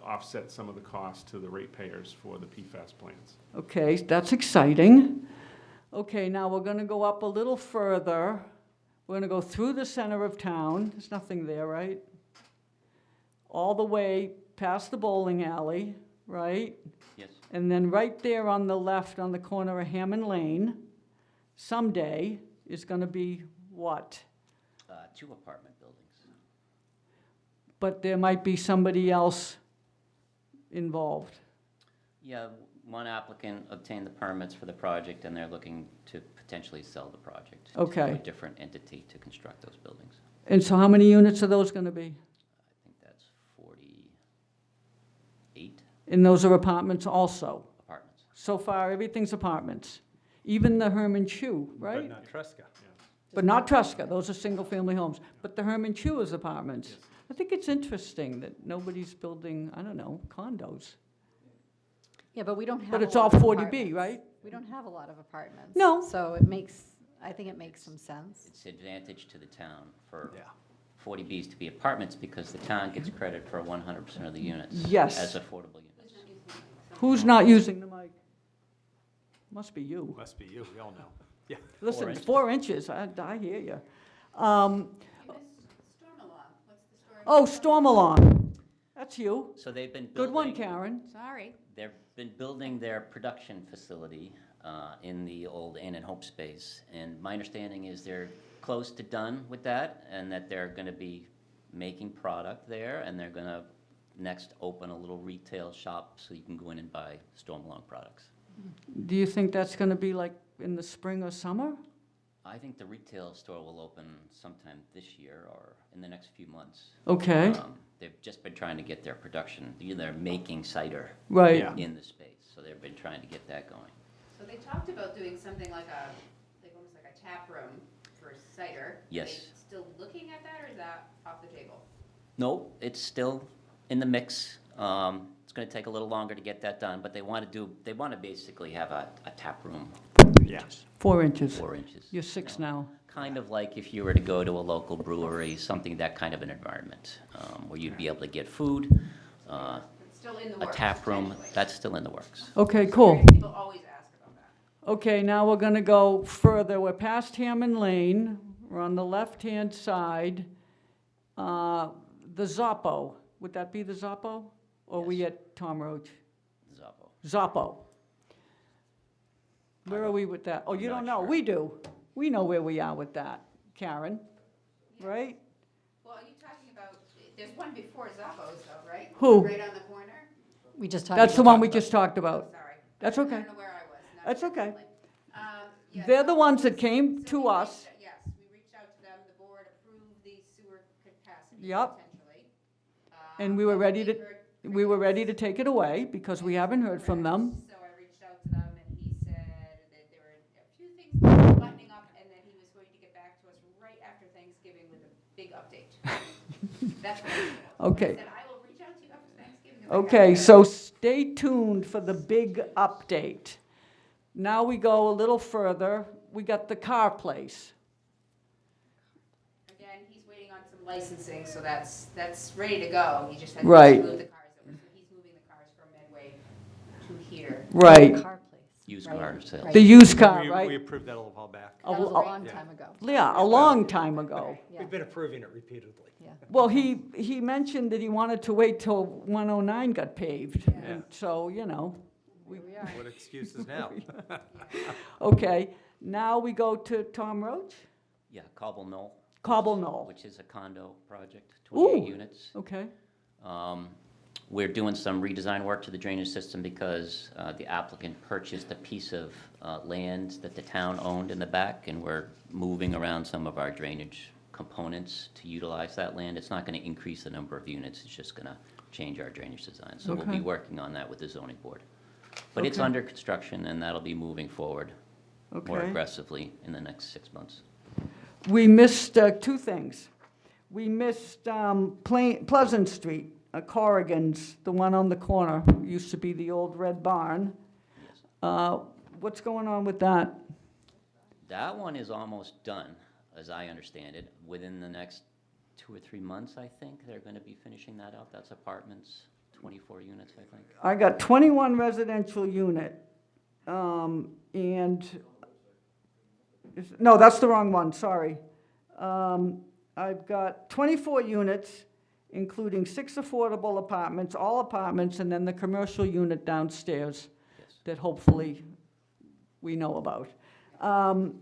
offset some of the costs to the ratepayers for the PFAS plants. Okay, that's exciting. Okay, now we're gonna go up a little further. We're gonna go through the center of town. There's nothing there, right? All the way past the bowling alley, right? Yes, And then right there on the left, on the corner of Hammond Lane, someday is gonna be what? 2 apartment buildings. But there might be somebody else involved. Yeah, one applicant obtained the permits for the project, and they're looking to potentially sell the project to Okay. a different entity to construct those buildings. And so how many units are those gonna be? I think that's 48 And those are apartments also? apartments. So far, everything's apartments, even the Herman Shoe, But right? not Tresca. But not Tresca, those are single-family homes. But the Herman Shoe is apartments. I think it's interesting that nobody's building, I don't know, condos. Yeah, but we don't have But a it's all lot of 40B, apartments. right? We don't have a lot of apartments. No. So it makes, I think it makes some sense. It's advantage to the town for Yeah. 40Bs to be apartments because the town gets credit for 100% of the units. Yes. As affordable units. Who's not using the mic? Must be you. Must be you, we all know. Yeah. Listen, inches. 4 inches, I hear you. You missed Stormalong. What's the story? Oh, Stormalong, that's you. So they've been Good one, building, Karen. Sorry. they've been building their production facility in the old Inn and Hope space. And my understanding is they're close to done with that and that they're going to be making product there and they're going to next open a little retail shop so you can go in and buy Stormalong products. Do you think that's gonna be like in the spring or summer? I think the retail store will open sometime this year or in the next few months. Okay, They've just been trying to get their production, they're making cider right. Yeah. in the space, so they've been trying to get that going. So they talked about doing something like almost like a tap room for cider. Are Yes. they still looking at that, or is that off the table? No, it's still in the mix. It's gonna take a little longer to get that done, but they want to basically have a tap room, Yeah. 4 inches. 4 inches. You're 6 you know. now. Kind of like if you were to go to a local brewery, something, that kind of an environment, where you'd be able to get food, It's still in the a works. tap room, potentially. that's still in the works. Okay, cool. People always ask about that. Okay, now we're gonna go further. We're past Hammond Lane. We're on the left-hand side. The Zoppo, would that be the Zoppo? Or we Yes. at Tom Roach? Zoppo. Zoppo. Where are we with that? Oh, you I'm don't not know? sure. We do. We know where we are with that, Karen, right? Well, are you talking about, there's one before Zappos though, right? Who? Right on the corner? We just talked That's the about one we just talked Oh, about. sorry. That's I okay. don't know where I was. Not That's okay. recently. Yeah, They're the so- ones that came so to we us. reached- Yes, we reached out to them, the board Yep. potentially. And we were But ready to, heard we were crickets. ready to take it away because we haven't heard from them. So I reached out to them, and he said that there were a few things that were buttoning up, and that he was going to get back to us right after Thanksgiving with a big update. That's what he said. Okay. He said, I will reach out to you after Thanksgiving. and I got Okay, it." so stay tuned for the big update. Now we go a little further. We got the car place. Again, he's waiting on some licensing, so that's ready to go. He just had to Right. move the cars over. So he's moving the cars from Medway to here. Right. Car place. Used Right. car sales. The used car, We right? approved that a little while back. That was a Oh, long yeah. time ago. Yeah, a long time ago. Yeah, We've been approving it repeatedly. yeah. Well, he mentioned that he wanted to wait till 109 got paved. Yeah. And so, you know, Here we are. What excuses now? okay. Now we go to Tom Roach, Yeah, Cobble Knoll. Cobble Knoll. Which is a condo project, Ooh. 28 units. Okay, We're doing some redesign work to the drainage system because the applicant purchased a piece of land that the town owned in the back, and we're moving around some of our drainage components to utilize that land. It's not going to increase the number of units, it's just going to change our drainage design. So we'll Okay. be working on that with the zoning board. But it's Okay. under construction, and that'll be moving forward more okay. aggressively in the next 6 months. We missed two things. We missed Pleasant Street, Corrigan's, the one on the corner, used to be the old Red Barn. What's going on with that? That one is almost done, as I understand it. Within the next 2 or 3 months, I think, they're going to be finishing that up. That's apartments, 24 units, I think. I got 21 residential unit, no, that's the wrong one, sorry. I've got 24 units, including 6 affordable apartments, all apartments, and then the commercial unit downstairs Yes. that hopefully we know about. And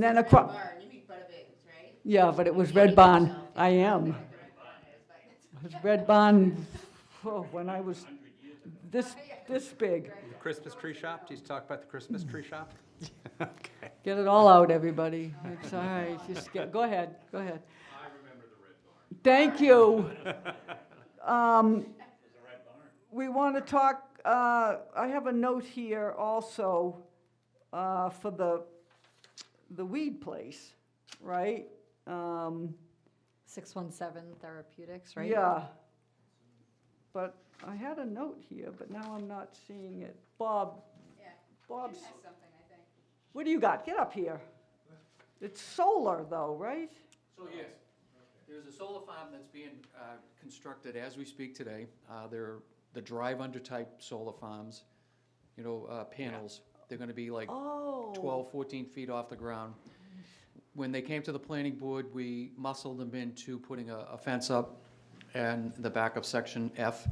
then Red across, Barn, you mean Butterbates, right? yeah, but it was Yeah, Red you Barn, yourself, yeah. I am. I don't know what the Red Barn is, but It was Red Barn, when I was this big. The Christmas tree shop, do you talk about the Christmas tree shop? Okay. Get it all out, everybody. It's all right, just go ahead, go ahead. I remember the Red Barn. Thank you. We want to talk, I have a note here also for the weed place, right? 617 Therapeutics, right? Yeah. But I had a note here, but now I'm not seeing it. Bob, yeah, Bob's, it has something, I think. what do you got? Get up here. It's solar though, right? So yes, there's a solar farm that's being constructed as we speak today. They're the drive-under type solar farms, you know, panels. They're gonna be like Oh. 12, 14 feet off the ground. When they came to the planning board, we muscled them into putting a fence up and the back of section F,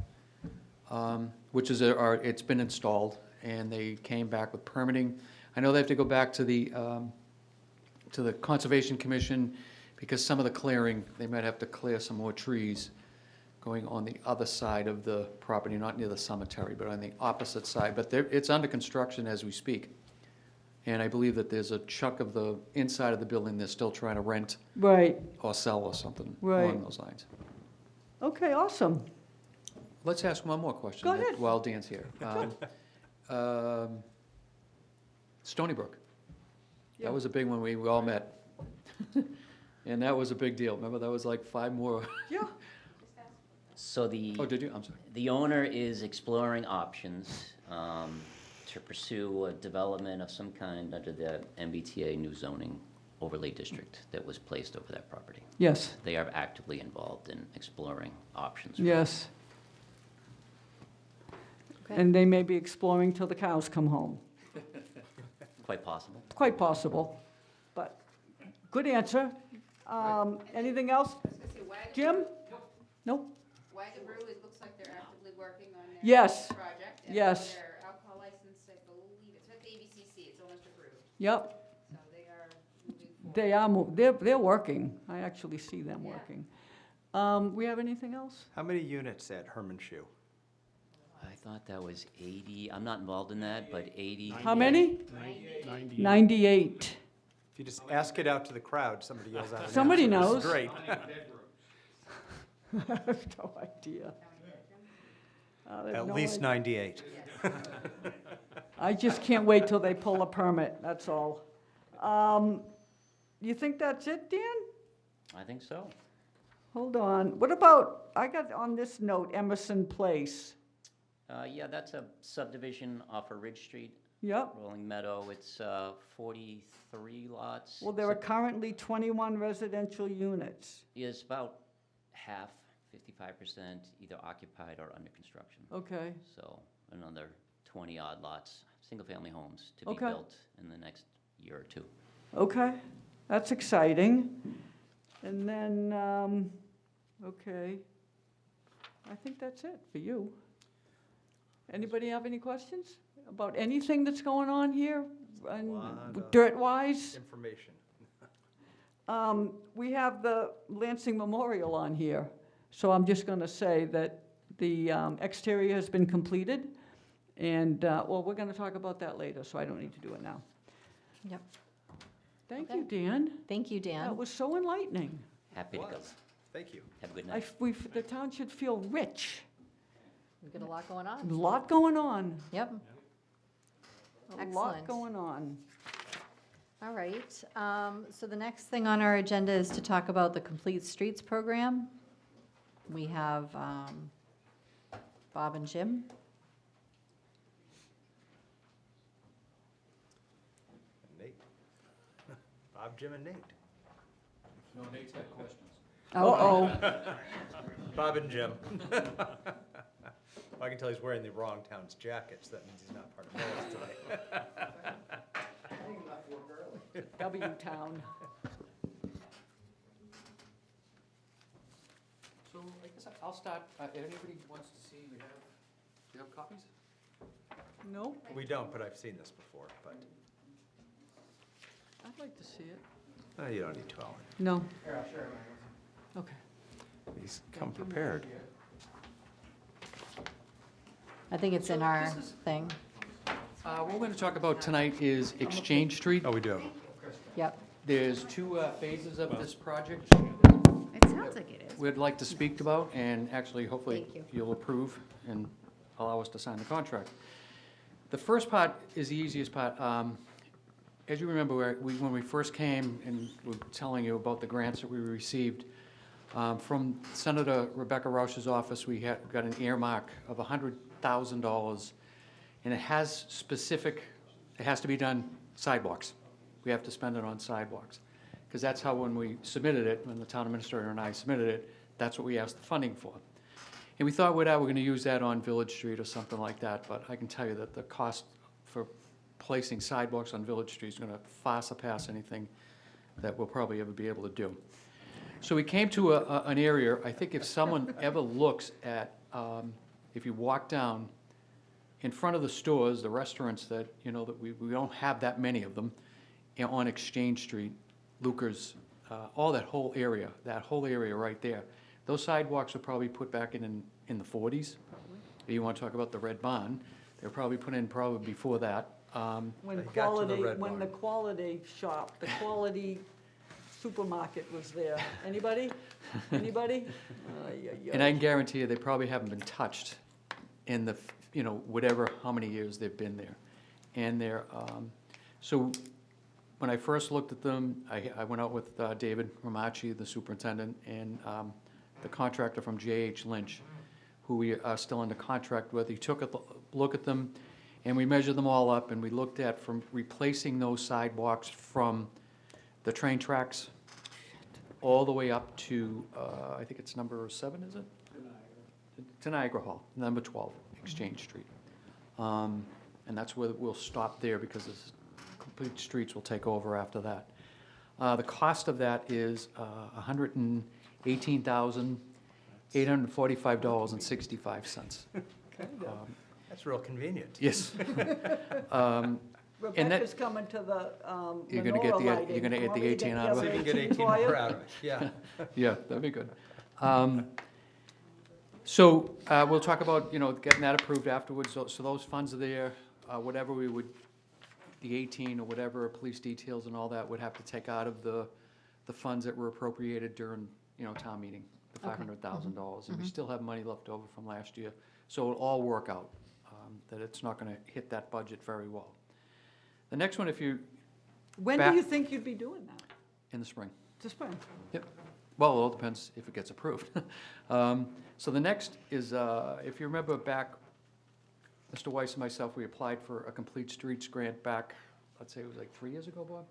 which is, it's been installed, and they came back with permitting. I know they have to go back to the Conservation Commission, because some of the clearing, they might have to clear some more trees going on the other side of the property, not near the cemetery, but on the opposite side. But it's under construction as we speak. And I believe that there's a chunk of the inside of the building they're still trying to rent Right. or sell or something Right. along those lines. Okay, awesome. Let's ask one more question. Go ahead. While Dan's here. Stony Brook. Yeah. That was a big one, we all met. And that was a big deal. Remember, that was like 5 more. Yeah. So the. Oh, did you? I'm sorry. The owner is exploring options to pursue a development of some kind under the MBTA new zoning overlay district that was placed over that property. Yes, They are actively involved in exploring options. yes. Okay. And they may be exploring till the cows come home. Quite possible. Quite possible, but good answer. Anything else? I was gonna say Wagon. Jim? Nope. Wagon Brew, it looks like they're actively working on their Yes. project. and Yes. Their alcohol license, I believe, it's with the ABCC, it's almost approved, Yep, so they are moving forward. they are, they're working. I actually see them Yeah. working. We have anything else? How many units at Herman Shoe? I thought that was 80, I'm not involved in that, but 80. How many? 98. 98. If you just ask it out to the crowd, somebody yells out an answer. Somebody This is knows. Great. I have no idea. I have At no least idea. 98. I just can't wait till they pull a permit, that's all. You think that's it, Dan? I think so. Hold on. What about, I got on this note, Emerson Place. Yeah, that's a subdivision off of Ridge Street, Yep. Rolling Meadow. It's 43 lots. Well, there are currently 21 residential units. Is about half, 55%, either occupied or under construction. Okay. So another 20-odd lots, single-family homes to be Okay. built in the next year or two. Okay, that's exciting. And then, okay, I think that's it for you. Anybody have any questions about anything that's going on here, Lot of- dirt-wise? Information. We have the Lansing Memorial on here, so I'm just going to say that the exterior has been completed, and, well, we're going to talk about that later, so I don't need to do it now. Yep. Thank Okay. you, Dan. Thank you, Dan. That was so enlightening. Happy to go. Was. Thank you. Have a good I night. f- the town should feel rich. We've got a lot going A on. lot going on. Yep, A lot Excellent. going on. all right. So the next thing on our agenda is to talk about the Complete Streets program. We have Bob and Jim. Nate. Bob, Jim, and Nate. No, Nate's got questions. Uh-oh. Bob and Jim. I can tell he's wearing the wrong town's jackets. That means he's not part of Millis today. W-Town. So I guess I'll start, if anybody wants to see, do you have copies? Nope, We don't, but I've seen this before, but I'd like to see it. you don't need to, Alan. No. Okay. He's come prepared. I think it's in our thing. What we're going to talk about tonight is Exchange Street. Oh, we do. Yep. There's two phases of this project It sounds like it is. we'd like to speak about, and actually, hopefully, Thank you. you'll approve and allow us to sign the contract. The first part is the easiest part. As you remember, when we first came and we were telling you about the grants that we received, from Senator Rebecca Rausch's office, we got an earmark of $100,000, and it has it has to be done sidewalks. We have to spend it on sidewalks. Because that's how, when we submitted it, when the town administrator and I submitted it, that's what we asked the funding for. And we thought we're going to use that on Village Street or something like that, but I can tell you that the cost for placing sidewalks on Village Street is going to far surpass anything that we'll probably ever be able to do. So we came to an area, I think if someone ever looks at, if you walk down in front of the stores, the restaurants that, that we don't have that many of them, on Exchange Street, Lucas, all that whole area right there, those sidewalks were probably put back in the 40s. You want to talk about the Red Barn, they were probably put in probably before that. When They got to the quality, Red when Barn. the quality shop, the quality supermarket was there. Anybody? Anybody? Ay, ay, And ay. I can guarantee you, they probably haven't been touched in the, whatever, how many years they've been there. And they're, so when I first looked at them, I went out with David Romachi, the superintendent, and the contractor from J.H. Lynch, who we are still under contract with. He took a look at them, and we measured them all up, and we looked at from replacing those sidewalks from the train tracks all the way up to, I think it's number 7, is it? To Niagara Hall, number 12, Exchange Street. And that's where we'll stop there, because this Complete Streets will take over after that. The cost of that is $118,845.65. That's real convenient. Yes. Rebecca's coming to the You're gonna get menorah the- lighting. you're gonna You get want the me to 18 out of the So it? you can get 18 18 for you? more out of it, yeah. Yeah, that'd be good. So we'll talk about, getting that approved afterwards. So those funds are there. Whatever we would, the 18 or whatever, police details and all that would have to take out of the funds that were appropriated during, town meeting. the $500,000. And we still have money left over from last year. So it'll all work out, that it's not going to hit that budget very well. The next one, if you, When do Back- you think you'd be doing that? in the spring. This spring? Yep. Well, it all depends if it gets approved. So the next is, if you remember back, Mr. Weiss and myself, we applied for a Complete Streets grant back, let's say it was like 3 years ago, Bob?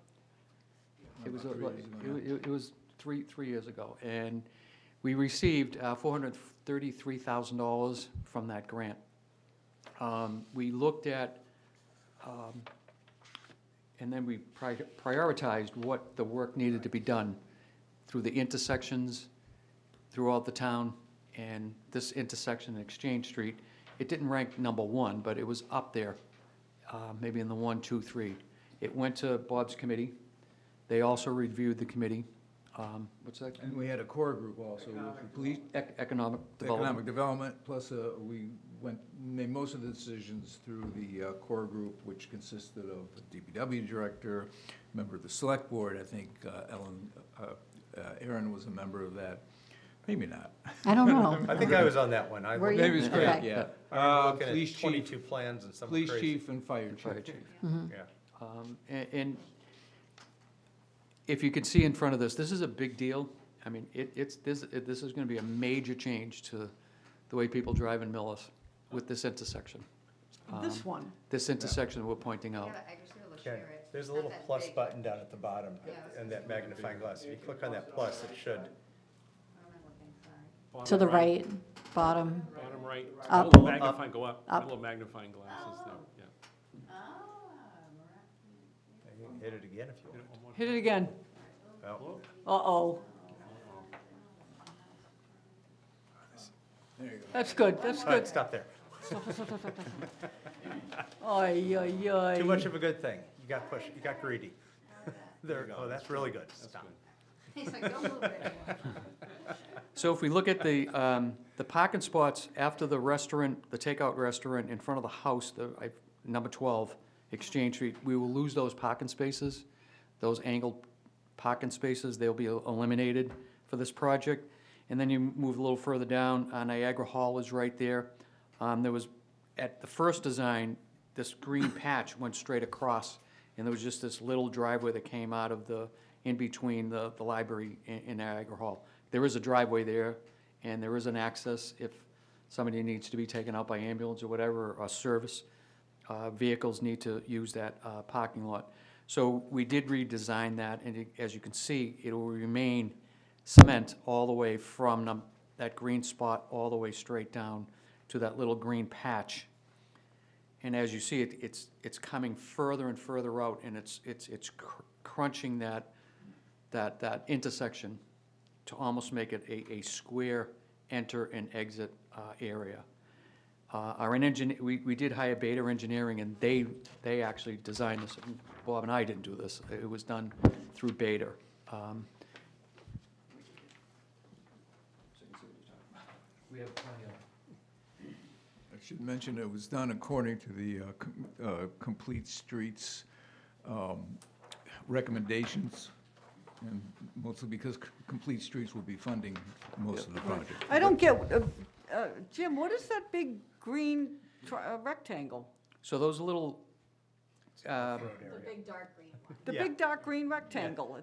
It was, it was three years ago. And we received $433,000 from that grant. We looked at, and then we prioritized what the work needed to be done through the intersections throughout the town, and this intersection in Exchange Street, it didn't rank number one, but it was up there, maybe in the 1, 2, 3. It went to Bob's committee. They also reviewed the committee. What's that? And we had a core group also, with the police, Economic development. economic development, plus we made most of the decisions through the core group, which consisted of the DPW director, member of the select board, I think Aaron was a member of that, maybe not. I don't know. I think I was on that one. I Were you? Maybe it's great, Okay. yeah. I remember looking Police at chief, 22 plans and some police crazy. chief and fire Fire chief. chief. Yeah. And if you can see in front of this, this is a big deal. I mean, this is gonna be a major change to the way people drive in Millis with this intersection. This one? This intersection we're pointing I out. gotta- I just be able to share Ken, it. there's a Not little that plus big. button down at the bottom Yeah. and that magnifying glass. If you click on that plus, it should. Where am I looking? Sorry. To the right, bottom. Bottom right. Up. Little magnifying, go up. Up. Little magnifying glasses there, yeah. You can hit it again if you want. Hit it again. Well, Uh-oh. There you go. That's good, that's all right, good. stop there. Ay, ay, ay. Too much of a good thing. You got pushed, you got greedy. There, oh, that's really good. Stop. He's like, don't move it anymore. So if we look at the parking spots after the restaurant, the takeout restaurant in front of the house, number 12, Exchange Street, we will lose those parking spaces, those angled parking spaces, they'll be eliminated for this project. And then you move a little further down, Niagara Hall is right there. There was, at the first design, this green patch went straight across, and there was just this little driveway that came out of in between the library and Niagara Hall. There is a driveway there, and there is an access if somebody needs to be taken out by ambulance or whatever, or service. Vehicles need to use that parking lot. So we did redesign that, and as you can see, it will remain cement all the way from that green spot all the way straight down to that little green patch. And as you see, it's coming further and further out, and it's crunching that intersection to almost make it a square enter and exit area. We did hire Beta Engineering, and they actually designed this. Bob and I didn't do this. It was done through Beta. We have plenty of. I should mention it was done according to the Complete Streets recommendations, and mostly because Complete Streets will be funding most of the project. I don't get, Jim, what is that big green rectangle? So those little, The big dark green one. The Yeah. big dark green rectangle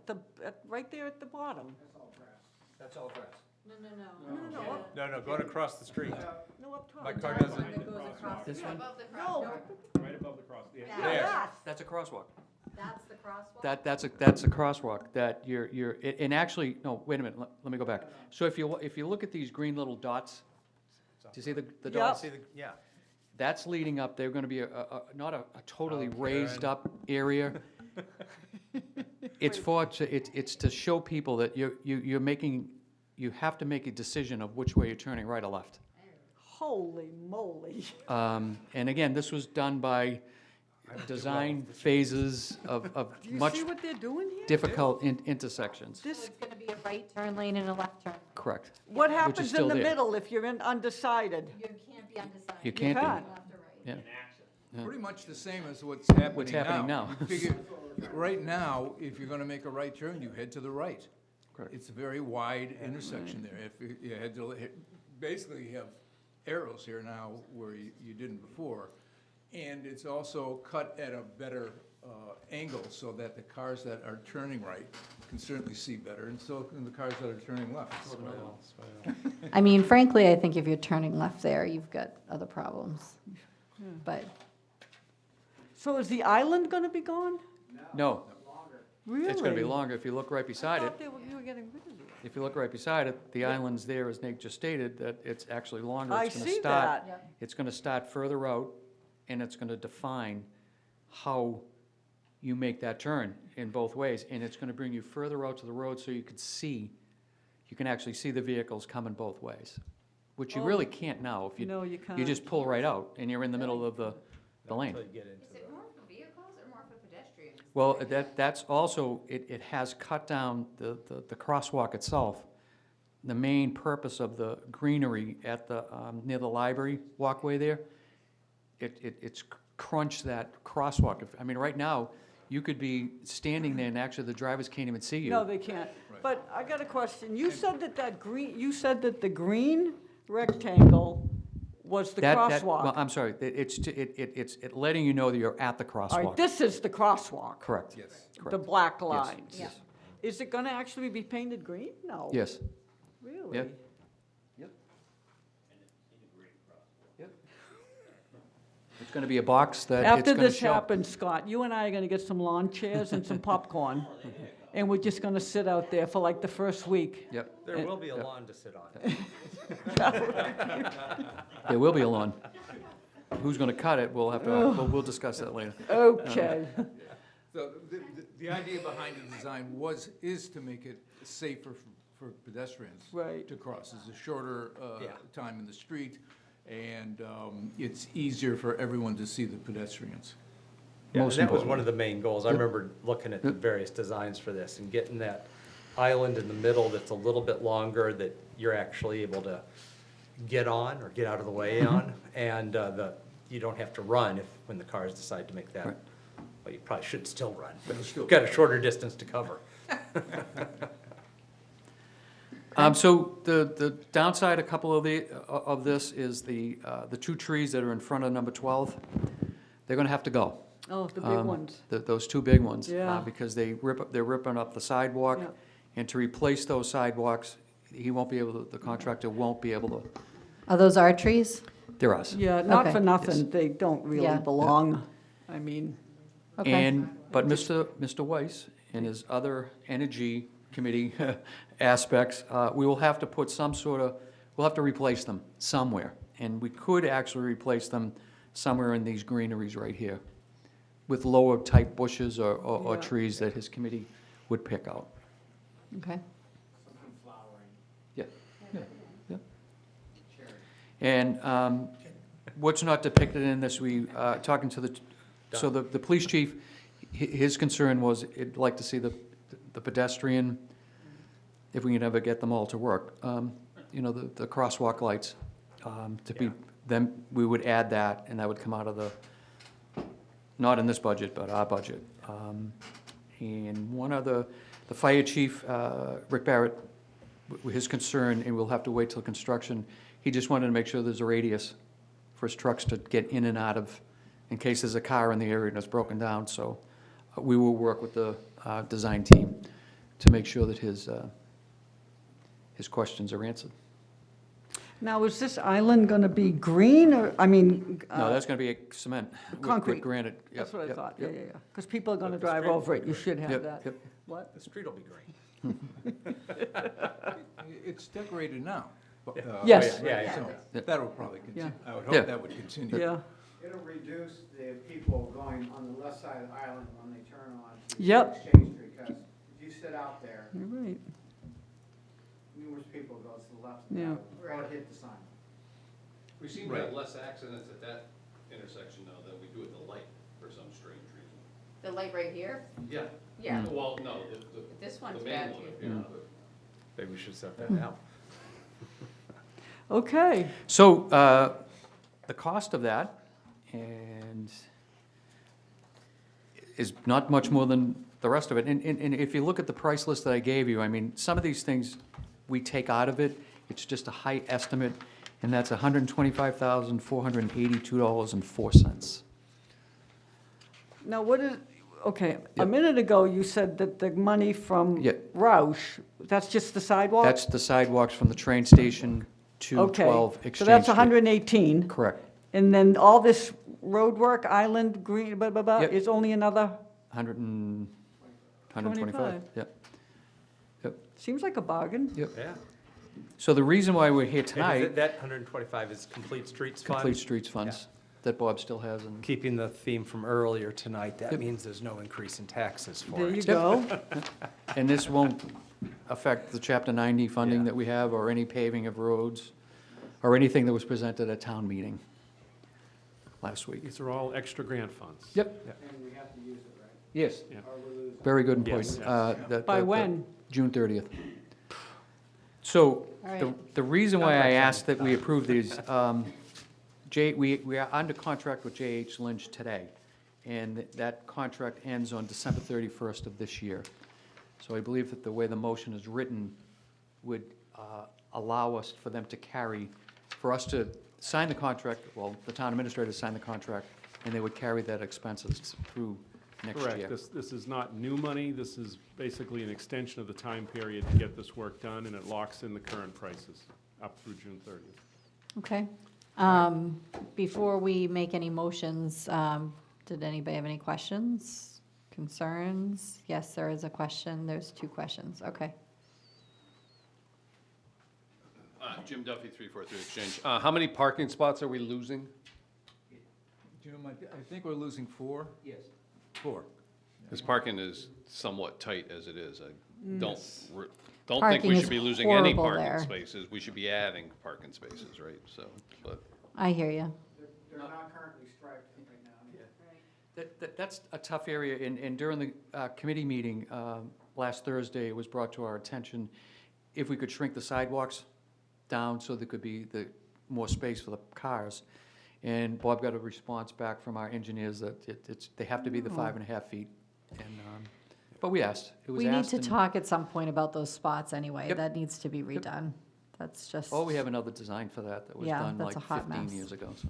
right there at the bottom. That's all grass. No, no, no. No, no, up, No, going across the street. no, up top. My car Dark doesn't. one that goes across. this one, Above the No, crosswalk. Right above the cross. yeah, There. that. that's a crosswalk. That's the crosswalk? That's a crosswalk that and actually, no, wait a minute, let me go back. So if you look at these green little dots, do you see the Yep. dots? See the, yeah. That's leading up, they're gonna be not a totally raised up area. It's it's to show people that you have to make a decision of which way you're turning, right or left. Holy moly. And again, this was done by design phases of Do you much see what they're doing here? difficult intersections. So This, it's gonna be a right turn lane and a left turn. Correct. what is happens in still the there. middle if you're undecided? You can't be undecided. You can't be. can't. Left or right. Yeah. Yeah. Pretty much the same as what's happening now. What's happening now. You figure, right now, if you're gonna make a right turn, you head to the right. Correct. It's a very wide intersection there. If you had to, basically you have arrows here now where you didn't before. And it's also cut at a better angle so that the cars that are turning right can certainly see better, and so can the cars that are turning left. I mean, frankly, I think if you're turning left there, you've got other problems. But, So is the island gonna be gone? No, Really? it's gonna be longer. If you look right I beside it, thought you were getting rid of it. if you look right beside it, the island's there, as Nate just stated, that it's actually longer. I It's gonna see start- that. It's gonna start further out, and it's gonna define how you make that turn in both ways. And it's gonna bring you further out to the road so you can actually see the vehicles coming both ways, which you Oh. really can't now. If No, you can't. you just pull right out, and you're in the middle of the lane. Until you get into Is it more for vehicles or more for pedestrians? Well, that's also, it has cut down the crosswalk itself. The main purpose of the greenery at the, near the library walkway there, it's crunched that crosswalk. I mean, right now, you could be standing there and actually the drivers can't even see you. No, they can't. But I got a question. You said that the green rectangle was the Well, crosswalk. I'm sorry, it's letting you know that you're at the All right, crosswalk. this is the crosswalk, Correct. Yes. the Correct. black Yes, lines. yes. Is it gonna actually be painted green? No. Yes. Really? Yep. It's gonna be a box that it's After gonna this show. happens, Scott, you and I are gonna get some lawn chairs and some popcorn, and we're just gonna sit out there for like the first week. Yep. There will be a lawn to sit on. There will be a lawn. Who's gonna cut it, we'll have to, we'll discuss that later. Okay. So the idea behind the design is to make it safer for pedestrians. Right. To cross. It's a shorter Yeah. time in the street, and it's easier for everyone to see the pedestrians. Yeah, and Most that was important. one of the main goals. I remember looking at the various designs for this and getting that island in the middle that's a little bit longer that you're actually able to get on or get out of the way on. And you don't have to run when the cars decide to make that. Right. Well, you probably should still run, but You still you've got a shorter distance to cover. So the downside, a couple of this is the two trees that are in front of number 12, they're gonna have to go. Oh, the big ones. Those two big ones. Yeah. Because they're ripping up the sidewalk. Yeah. And to replace those sidewalks, the contractor won't be able to, are those our trees? they're us. Yeah, not Okay. for nothing, they don't really Yeah. belong. I mean, Okay. But Mr. Weiss and his other energy committee aspects, we will have to put we'll have to replace them somewhere. And we could actually replace them somewhere in these greeneries right here with lower type bushes or Yeah. trees that his committee would pick out. Okay. Yeah, yeah. And what's not depicted in this, talking to the police chief, his concern was, he'd like to see the pedestrian, if we can ever get them all to work, the crosswalk lights, then we would add that, and that would come out of not in this budget, but our budget. And one other, the fire chief, Rick Barrett, his concern, and we'll have to wait till construction, he just wanted to make sure there's a radius for his trucks to get in and out of, in case there's a car in the area that's broken down. So we will work with the design team to make sure that his questions are answered. now is this island gonna be green or, I mean? No, that's going to be a cement. with Concrete. Granite. Yep, That's what I yep, thought, yeah, yep, yeah, yeah. Because people are gonna But the drive street over will it, be you should have Yep, that. yep. What? The street will be green. It's decorated now. but, Yes. Yeah, so yeah. That'll probably continue. Yeah. I would Yeah. hope that would continue. Yeah, It'll reduce the people going on the left side of the island when they turn on Yep. Exchange Street, because if you sit out there, you're right. numerous people go to the left Yeah. or hit the sign. We seem to have less accidents at that intersection now than we do at the light for some strange reason. The light right here? Yeah. Yeah. Well, no, This the one's main bad one, too. yeah, Mm. but Maybe we should set that now. Okay, So the cost of that and is not much more than the rest of it. And if you look at the price list that I gave you, I mean, some of these things we take out of it. It's just a high estimate, and that's $125,482.04. Now, what is, okay, a Yep. minute ago, you said that the money from Yeah. Roush, that's just the sidewalk? That's the sidewalks from the train station to Okay, 12 so Exchange that's Street. 118, Correct. and then all this road work, Island, Green, blah, blah, blah, Yep. is only another, 125, yep. seems like a bargain. Yep. Yeah. So the reason why we're here And is tonight, it- that 125 is Complete Streets Fund? Complete Streets funds that Bob still has, and Keeping the theme from earlier tonight, that Yep. means there's no increase in taxes for There you it. go. and this won't affect the Chapter 90 funding Yeah. that we have, or any paving of roads, or anything that was presented at town meeting last week. These are all extra grant funds. Yep, And we have to use it, right? yes, Yeah. Or we lose it. very good point. Yes. By when? June 30th. So, All the, right. the reason why I Contract asked that we approve these, we are under contract with J.H. Lynch today, and that contract ends on December 31st of this year. So I believe that the way the motion is written would allow us, for them to carry, for us to sign the contract, well, the town administrator sign the contract, and they would carry that expenses through next year. Correct. This is not new money. This is basically an extension of the time period to get this work done, and it locks in the current prices up through June 30th. Okay. Before we make any motions, did anybody have any questions, concerns? Yes, there is a question. There's two questions. Okay. Jim Duffy, 343 Exchange. How many parking spots are we losing? Jim, I think we're losing 4? Yes. 4. This parking is somewhat tight as it is. I don't think Parking we is should be losing any horrible parking there. spaces. We should be adding parking spaces, right? So, but I hear you. They're not currently striped right now. That's a tough area, and during the committee meeting last Thursday, it was brought to our attention, if we could shrink the sidewalks down so there could be more space for the cars. And Bob got a response back from our engineers that they have to be the 5.5 feet. And, but we asked, it was We need asked. to and- talk at some point about those spots anyway. Yep. That needs to be redone. That's just. Oh, we have another design for that was Yeah, done that's like a hot 15 mess. years ago. So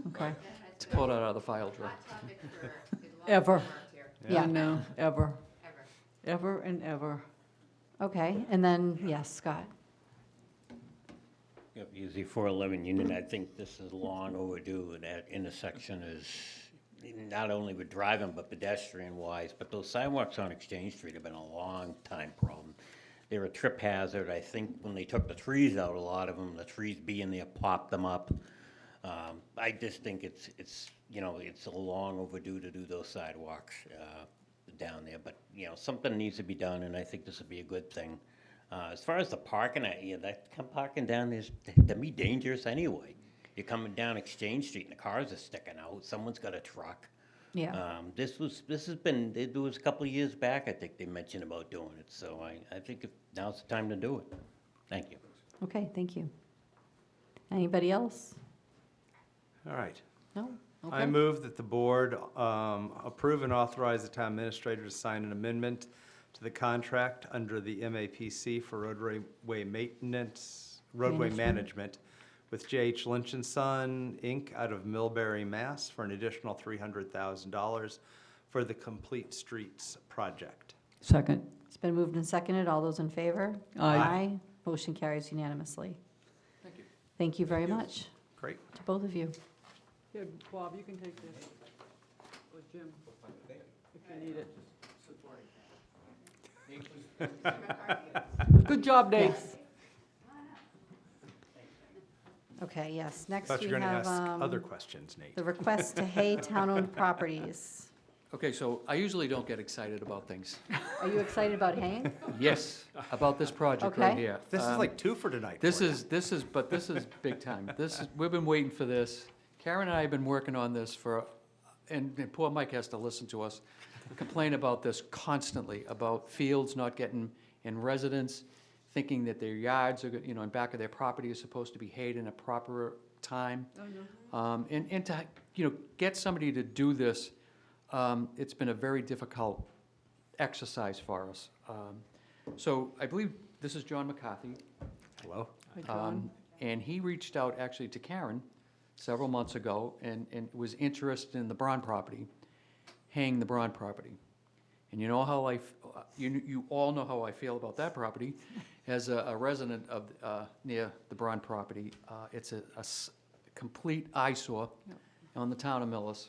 Okay. to pull it out of the file drawer. Hot topic for as long as Ever. I've worked here, Yeah. No, ever, ever. ever and ever. Okay, and then, yes, Scott. Yep, usually 411 Union, I think this is long overdue, and that intersection is not only with driving, but pedestrian-wise, but those sidewalks on Exchange Street have been a long time problem. They're a trip hazard. I think when they took the trees out, a lot of them, the trees being there popped them up. I just think it's a long overdue to do those sidewalks down there, but, something needs to be done, and I think this would be a good thing. As far as the parking, that parking down there is, to me, dangerous anyway. You're coming down Exchange Street and the cars are sticking out, someone's got a truck. Yeah. This has been, it was a couple of years back, I think they mentioned about doing it, so I think now's the time to do it. Thank you. Okay, thank you. Anybody else? All right. No? I Okay. move that the board approve and authorize the town administrator to sign an amendment to the contract under the MAPC for roadway maintenance, roadway management with J.H. Lynch and Son, Inc., out of Millbury, Mass., for an additional $300,000 for the Complete Streets project. Second. It's been moved and seconded. All those in favor? Aye. Motion carries unanimously. Thank you. Thank you very much Great. to both of you. Here, Bob, you can take this. Or Jim, if you need it. Good job, Dave. Okay, yes. Next Thought we you were going to have ask other questions, Nate. the request to hay town-owned properties. Okay, so I usually don't get excited about things. Are you excited about haying? Yes, about this project right Okay. here. This is like 2 for tonight. This for you. this is big time. We've been waiting for this. Karen and I have been working on this and poor Mike has to listen to us complain about this constantly, about fields not getting, and residents thinking that their yards are, in back of their property is supposed to be hayed in a proper time. And to, get somebody to do this, it's been a very difficult exercise for us. So I believe this is John McCarthy. Hello? Hi, John. And he reached out actually to Karen several months ago and was interested in the Braun property, Haying the Braun property. And you know how you all know how I feel about that property. As a resident of, near the Braun property, it's a complete eyesore on the town of Millis.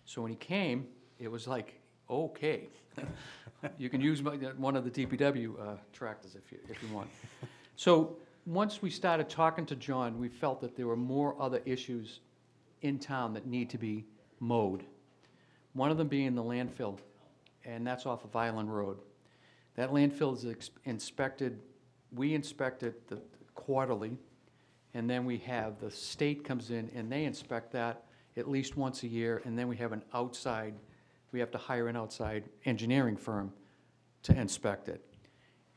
So when he came, it was like, okay, you can use one of the DPW tractors if you want. So once we started talking to John, we felt that there were more other issues in town that need to be mowed. One of them being the landfill, and that's off of Island Road. That landfill is inspected, we inspect it quarterly, and then we have, the state comes in and they inspect that at least once a year, and then we have we have to hire an outside engineering firm to inspect it.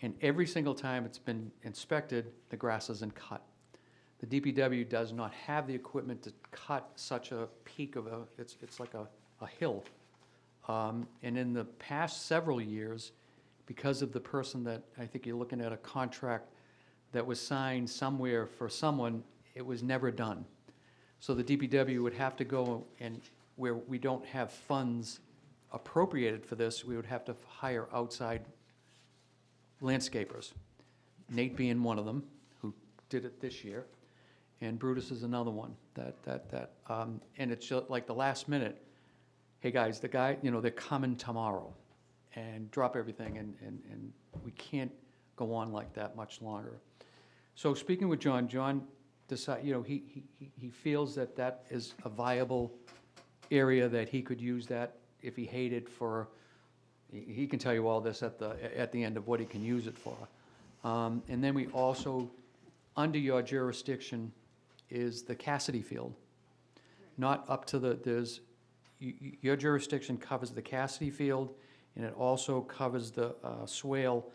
And every single time it's been inspected, the grass isn't cut. The DPW does not have the equipment to cut such a peak of it's like a hill. And in the past several years, because of the person that, I think you're looking at a contract that was signed somewhere for someone, it was never done. So the DPW would have to go, and where we don't have funds appropriated for this, we would have to hire outside landscapers. Nate being one of them, who did it this year, and Brutus is another one. And it's just like the last minute, hey guys, the guy, they're coming tomorrow, and drop everything, and we can't go on like that much longer. So speaking with John, John decided, he feels that that is a viable area that he could use that if he hated for, he can tell you all this at the end of what he can use it for. And then we also, under your jurisdiction, is the Cassidy Field. Not up to your jurisdiction covers the Cassidy Field, and it also covers the swale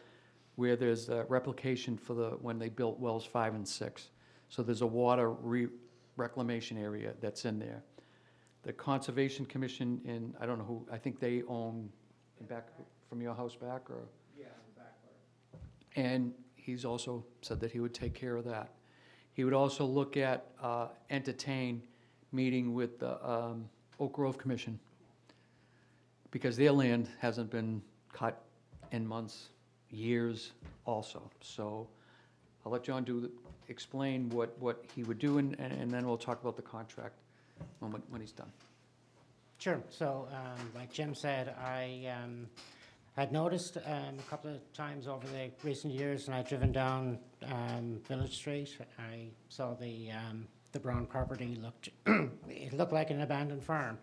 where there's a replication for when they built wells 5 and 6. So there's a water reclamation area that's in there. The Conservation Commission I don't know who, I think they own back from your house back, or? Yeah, the back part. And he's also said that he would take care of that. He would also look at, entertain meeting with the Oak Grove Commission, because their land hasn't been cut in months, years also. So I'll let John explain what he would do, and then we'll talk about the contract when he's done. Sure. So, like Jim said, I had noticed a couple of times over the recent years, and I'd driven down Village Street. I saw the Braun property it looked like an abandoned farm.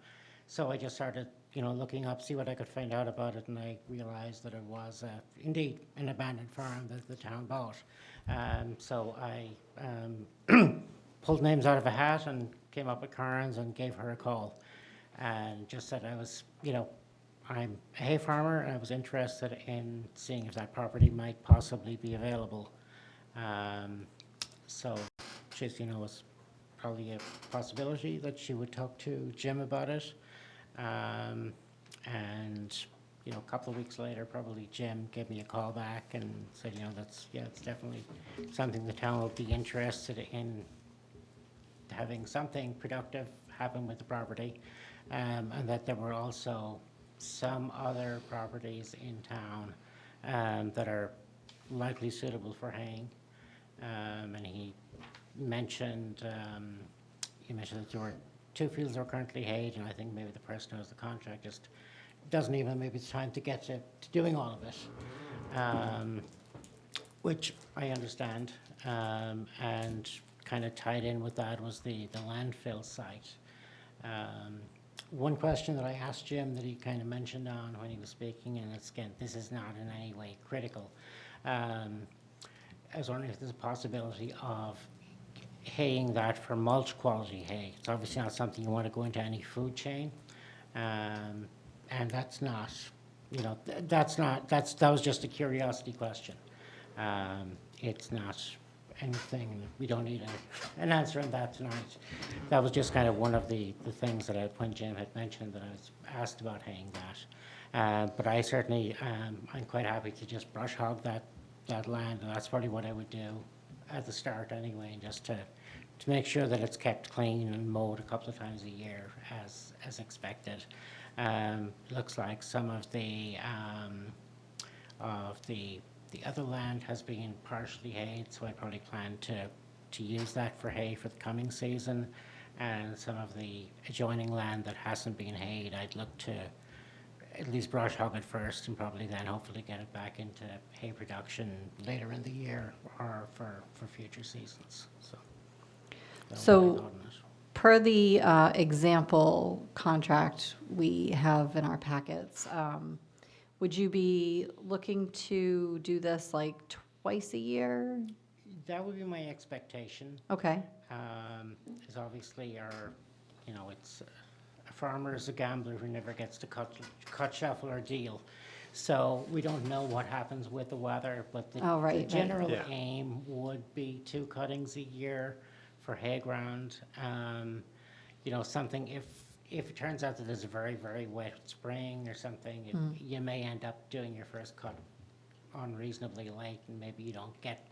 So I just started, looking up, see what I could find out about it, and I realized that it was indeed an abandoned farm that the town bought. So I pulled names out of a hat and came up with Carnes and gave her a call, and just said I was, I'm a hay farmer, and I was interested in seeing if that property might possibly be available. So she, was probably a possibility that she would talk to Jim about it. And, a couple of weeks later, probably Jim gave me a call back and said, it's definitely something the town would be interested in having something productive happen with the property. And that there were also some other properties in town that are likely suitable for haying. And he mentioned that there were 2 fields that are currently hayed, and I think maybe the person who has the contract just doesn't even, maybe it's time to get to doing all of it, which I understand. And kind of tied in with that was the landfill site. One question that I asked Jim that he kind of mentioned on when he was speaking, and it's, again, this is not in any way critical. I was wondering if there's a possibility of haying that for mulch quality hay. It's obviously not something you want to go into any food chain. And that's not, that was just a curiosity question. It's not anything, we don't need an answer on that tonight. That was just kind of one of the things that when Jim had mentioned that I was asked about haying that. But I certainly, I'm quite happy to just brush hog that land, and that's probably what I would do at the start anyway, just to make sure that it's kept clean and mowed a couple of times a year as expected. Looks like some of the other land has been partially hayed, so I probably plan to use that for hay for the coming season. And some of the adjoining land that hasn't been hayed, I'd look to at least brush hog it first and probably then hopefully get it back into hay production later in the year or for future seasons, so. that's what I So- thought on it. Per the example contract we have in our packets, would you be looking to do this like twice a year? That would be my expectation. Okay, Is obviously it's a farmer is a gambler who never gets to cut, shuffle, or deal. So we don't know what happens with the weather, but the Oh, right, right. general Yeah. aim would be 2 cuttings a year for hay ground. Something if it turns out that there's a very, very wet spring or something, you may end up doing your first cut unreasonably late, and maybe you don't get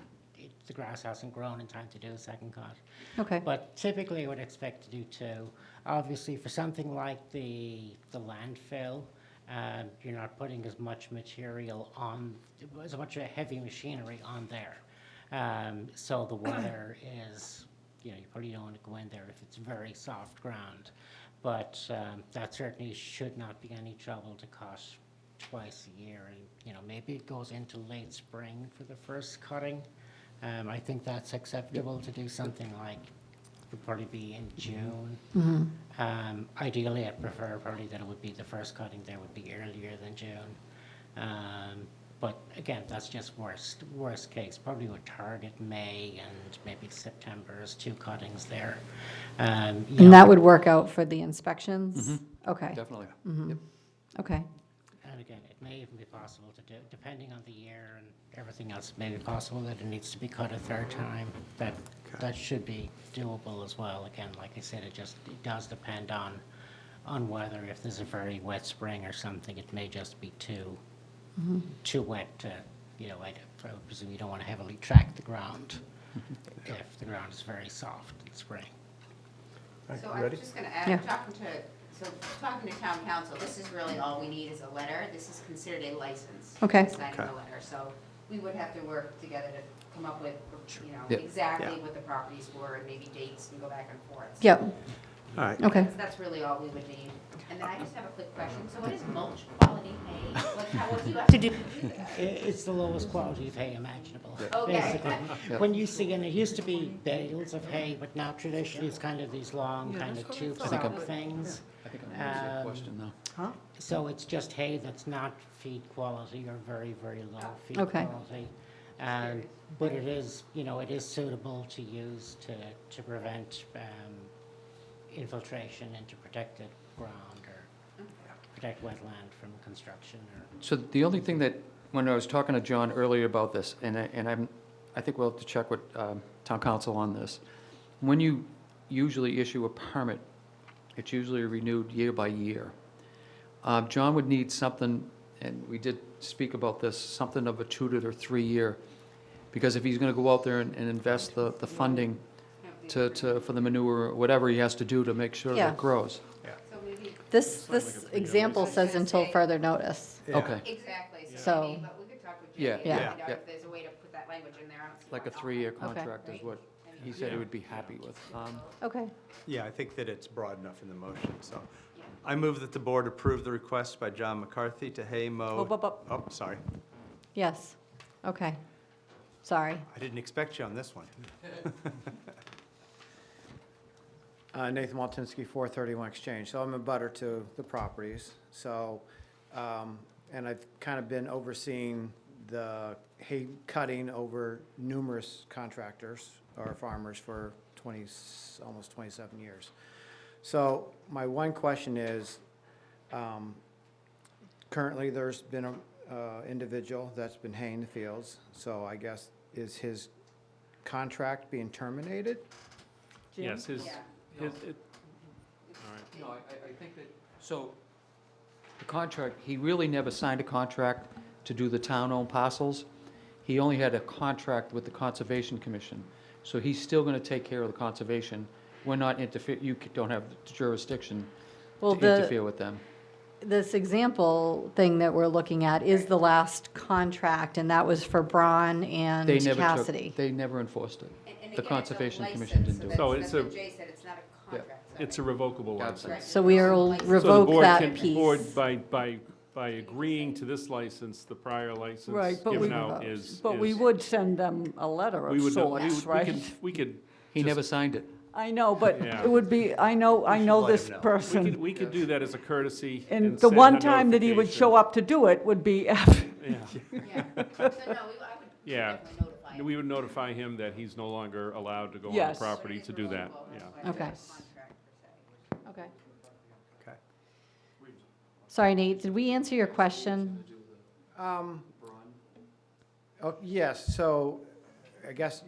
the grass hasn't grown in time to do a second cut. okay, But typically, I would expect to do 2. Obviously, for something like the landfill, you're not putting as much material on, as much heavy machinery on there. So the weather is, you probably don't want to go in there if it's very soft ground. But that certainly should not be any trouble to cut twice a year. And, maybe it goes into late spring for the first cutting. I think that's acceptable to do something like, would probably be in June. Ideally, I'd prefer probably that it would be the first cutting there would be earlier than June. But again, that's just worst case. Probably would target May and maybe September as 2 cuttings there. and that would work out for the inspections? Okay, Definitely. okay, And again, it may even be possible to do, depending on the year and everything else, it may be possible that it needs to be cut a 3rd time. That should be doable as well. Again, like I said, it does depend on weather. If there's a very wet spring or something, it may just be too wet to, I presume you don't want to heavily track the ground if the ground is very soft in spring. So I'm just gonna add, Yeah. talking to town council, this is really all we need is a letter. This is considered a license. Okay. Signing the letter, so we would have to work together to come up with, Yep. exactly Yeah. what the properties were and maybe dates and go back and forth. yep, All right. okay. That's really all we would need. And then I just have a quick question. So what is mulch quality hay? What do you have to do that? It's the lowest quality of hay imaginable, Okay. basically. When you see, and it used to be bales of hay, but now traditionally it's kind of these long kind of tube I think style I'm- things. I think I'm going to ask a question now. So it's just hay that's not feed quality or very, very low feed Okay. quality. But it is, it is suitable to use to prevent infiltration into protected ground or protect wetland from construction or. So the only thing that, when I was talking to John earlier about this, and I think we'll have to check with town council on this. When you usually issue a permit, it's usually renewed year by year. John would need something, and we did speak about this, something of a 2 to 3 year, because if he's gonna go out there and invest the funding for the manure, or whatever he has to do to make sure that Yeah. it grows. So maybe, This example says until further notice. Yeah. Okay, exactly. So- I mean, but we could talk with Yeah. Jimmy, Yeah. find out if there's a way to put that language in there. I don't see like why a not. 3-year Okay. contract is what he said he would be happy with. Okay, Yeah, I think that it's broad enough in the motion, so. I move that the board approve the request by John McCarthy to hay mow. Oh, sorry. yes, okay, sorry. I didn't expect you on this one. Nathan Maltinsky, 431 Exchange. So I'm a butter to the properties. So, and I've kind of been overseeing the hay cutting over numerous contractors or farmers for almost 27 years. So my one question is, currently there's been a individual that's been haying the fields. So I guess, is his contract being terminated? Jim? Yes, Yeah. all right. No, I think that, so The contract, he really never signed a contract to do the town-owned parcels. He only had a contract with the Conservation Commission. So he's still gonna take care of the conservation. We're not you don't have jurisdiction Well, to interfere with them. This example thing that we're looking at is the last contract, and that was for Braun and They never Cassidy. they never enforced it. And The again, it's a Conservation Commission license, didn't do so it. So that's it's what a- Jay said, it's not a contract. sorry. It's a revocable Gotcha. license. So we will So the revoke board that can- piece. Board, by agreeing to this license, the prior license Right, but given we, out is. but we is- would send them a letter we of would, sorts, right? we could. He just- never signed it. I know, but Yeah. it would be, I know let this him know. person. We could do that as a courtesy. And the send one a time that he would show notification. up to do it would be after. Yeah, Yeah, so no, I would Yeah. definitely notify him. we would notify him that he's no longer allowed to go on the Yes. property It's to do that, revocable, yeah. that's why it's not a Okay. contract per se. Okay. Okay. Sorry, Nate, did we answer your question? Oh, yes, so I guess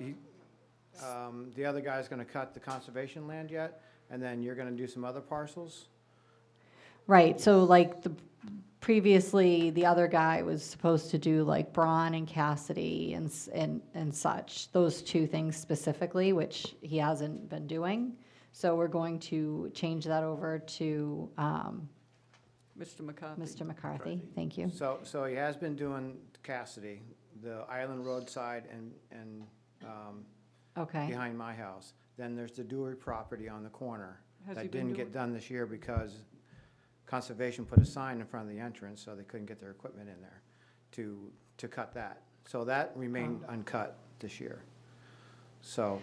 the other guy's gonna cut the conservation land yet, and then you're gonna do some other parcels? Right, so like previously, the other guy was supposed to do like Braun and Cassidy and such, those two things specifically, which he hasn't been doing. So we're going to change that over to Mr. McCarthy. Mr. McCarthy. Thank you. So he has been doing Cassidy, the Island Road side and Okay, behind my house. Then there's the Dewey property on the corner. Has he That been didn't doing- get done this year because Conservation put a sign in front of the entrance, so they couldn't get their equipment in there to cut that. So that remained uncut this year. So,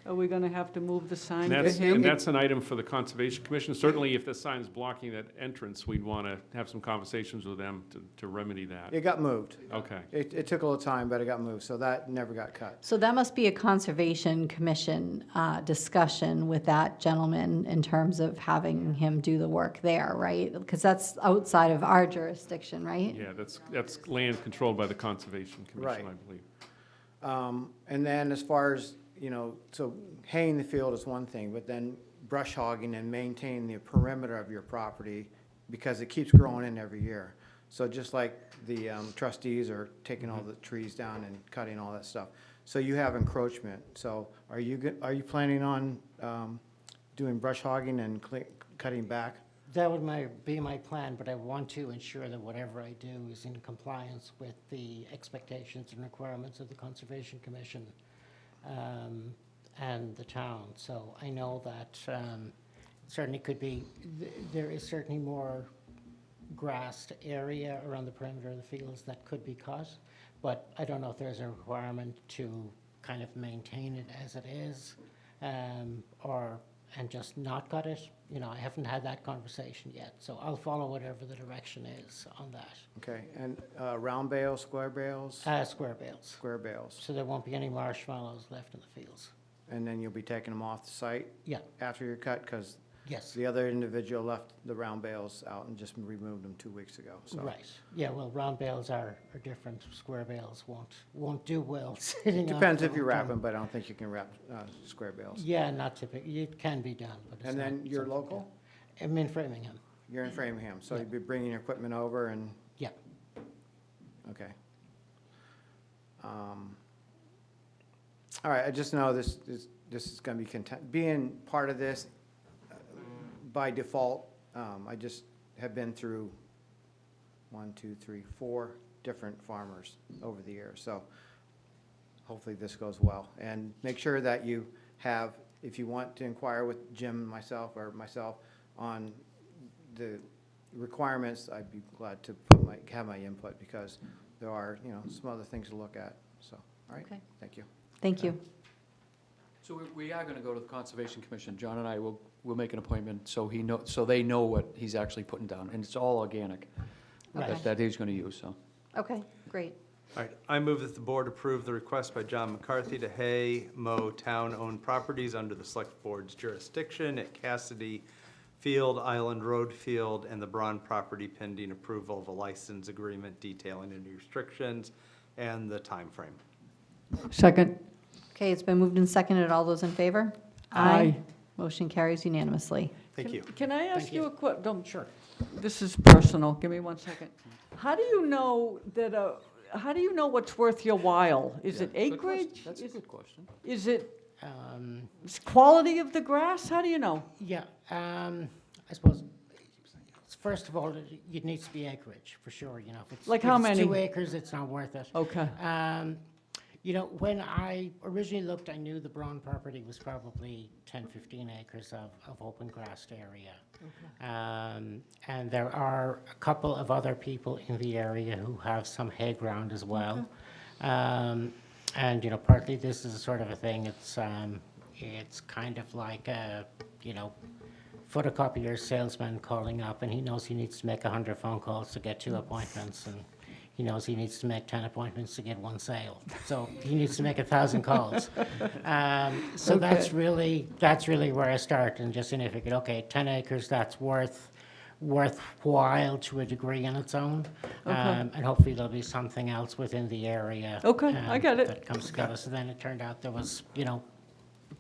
Are we gonna have to move the sign And for that's, him? and that's an item for the Conservation Commission. Certainly, if the sign's blocking that entrance, we'd want to have some conversations with them to remedy that. it got moved. Okay. It took a little time, but it got moved, so that never got cut. so that must be a Conservation Commission discussion with that gentleman in terms of having him do the work there, right? Because that's outside of our jurisdiction, right? Yeah, that's land controlled by the Conservation Right. Commission, I believe. And then as far as, so haying the field is one thing, but then brush hogging and maintaining the perimeter of your property, because it keeps growing in every year. So just like the trustees are taking all the trees down and cutting all that stuff. So you have encroachment. So are you planning on doing brush hogging and cutting back? That would be my plan, but I want to ensure that whatever I do is in compliance with the expectations and requirements of the Conservation Commission and the town. So I know that certainly could be, there is certainly more grassed area around the perimeter of the fields that could be cut, but I don't know if there's a requirement to kind of maintain it as it is, and just not cut it. I haven't had that conversation yet, so I'll follow whatever the direction is on that. Okay, and round bales, square bales? Square bales, Square bales. so there won't be any marshmallows left in the fields. And then you'll be taking them off the site Yeah, after you're cut? Because yes, the other individual left the round bales out and just removed them 2 weeks ago, so. right. Yeah, well, round bales are different. Square bales won't do well sitting out. Depends for if a you long wrap time. them, but I don't think you can wrap square bales. Yeah, not typically. It can be done, but it's And then not you're something- local? I'm in Framingham. You're in Framingham, so Yeah. you'd be bringing your equipment over and, Yeah. okay. All right, I just know this is gonna be being part of this by default. I just have been through 4 different farmers over the years, so hopefully this goes well. And make sure that you have, if you want to inquire with Jim, myself, on the requirements, I'd be glad to have my input, because there are, some other things to look at, so, all right, Okay. thank you. Thank you. So we are gonna go to the Conservation Commission. John and I will make an appointment so they know what he's actually putting down, and it's all organic Right. that he's gonna use, so. Okay, great. All right, I move that the board approve the request by John McCarthy to hay, mow town-owned properties under the select board's jurisdiction at Cassidy Field, Island Road Field, and the Braun property pending approval of a license agreement detailing any restrictions and the time frame. Second. Okay, it's been moved and seconded. All those in favor? Aye. Motion carries unanimously. Thank you. Can I ask Thank you you. a quick, don't, Sure. this is personal, give me 1 second. How do you know that, how do you know what's worth your while? Is it Yeah, good question. acreage? That's a Is- good question. Is it Um, quality of the grass? How do you know? Yeah, I suppose, first of all, it needs to be acreage, for sure, you know. If it's- Like if how it's many? 2 acres, it's not worth it. Okay, You know, when I originally looked, I knew the Braun property was probably 10, 15 acres of open grassed area. And there are a couple of other people in the area who have some hay ground as well. And, you know, partly this is a sort of a thing, it's kind of like a, you know, photocopier salesman calling up, and he knows he needs to make 100 phone calls to get 2 appointments, and he knows he needs to make 10 appointments to get 1 sale. So he needs to make 1,000 calls. So that's really where I start, and just significant, okay, 10 acres, that's worthwhile to a degree in its own. And hopefully there'll be something else within the area. Okay, I get it. That comes together. So then it turned out there was, you know,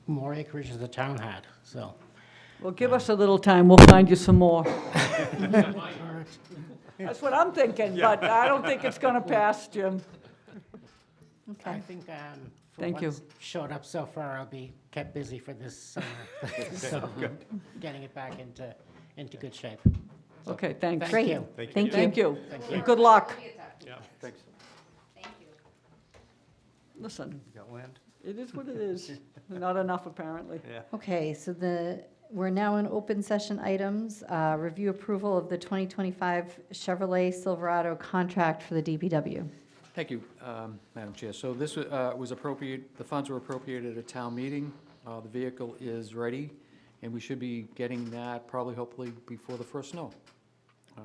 more acreage than the town had, so. well, give us a little time, we'll find you some more. That's what I'm thinking, but I don't think it's gonna pass, Jim. I Okay. think, for Thank you. what's showed up so far, I'll be kept busy for this summer. So, getting it back into good shape. Okay, thanks. Thank Great. you. Thank you. Thank you. Thank you. Thank you. And good luck. Yeah. Thanks. Thank you. Listen, You got land? it is what it is. Not enough, apparently. Yeah. Okay, so we're now in open session items. Review approval of the 2025 Chevrolet Silverado contract for the DPW. Thank you, Madam Chair. So this was appropriate, the funds were appropriated at a town meeting. The vehicle is ready, and we should be getting that probably, hopefully, before the first snow.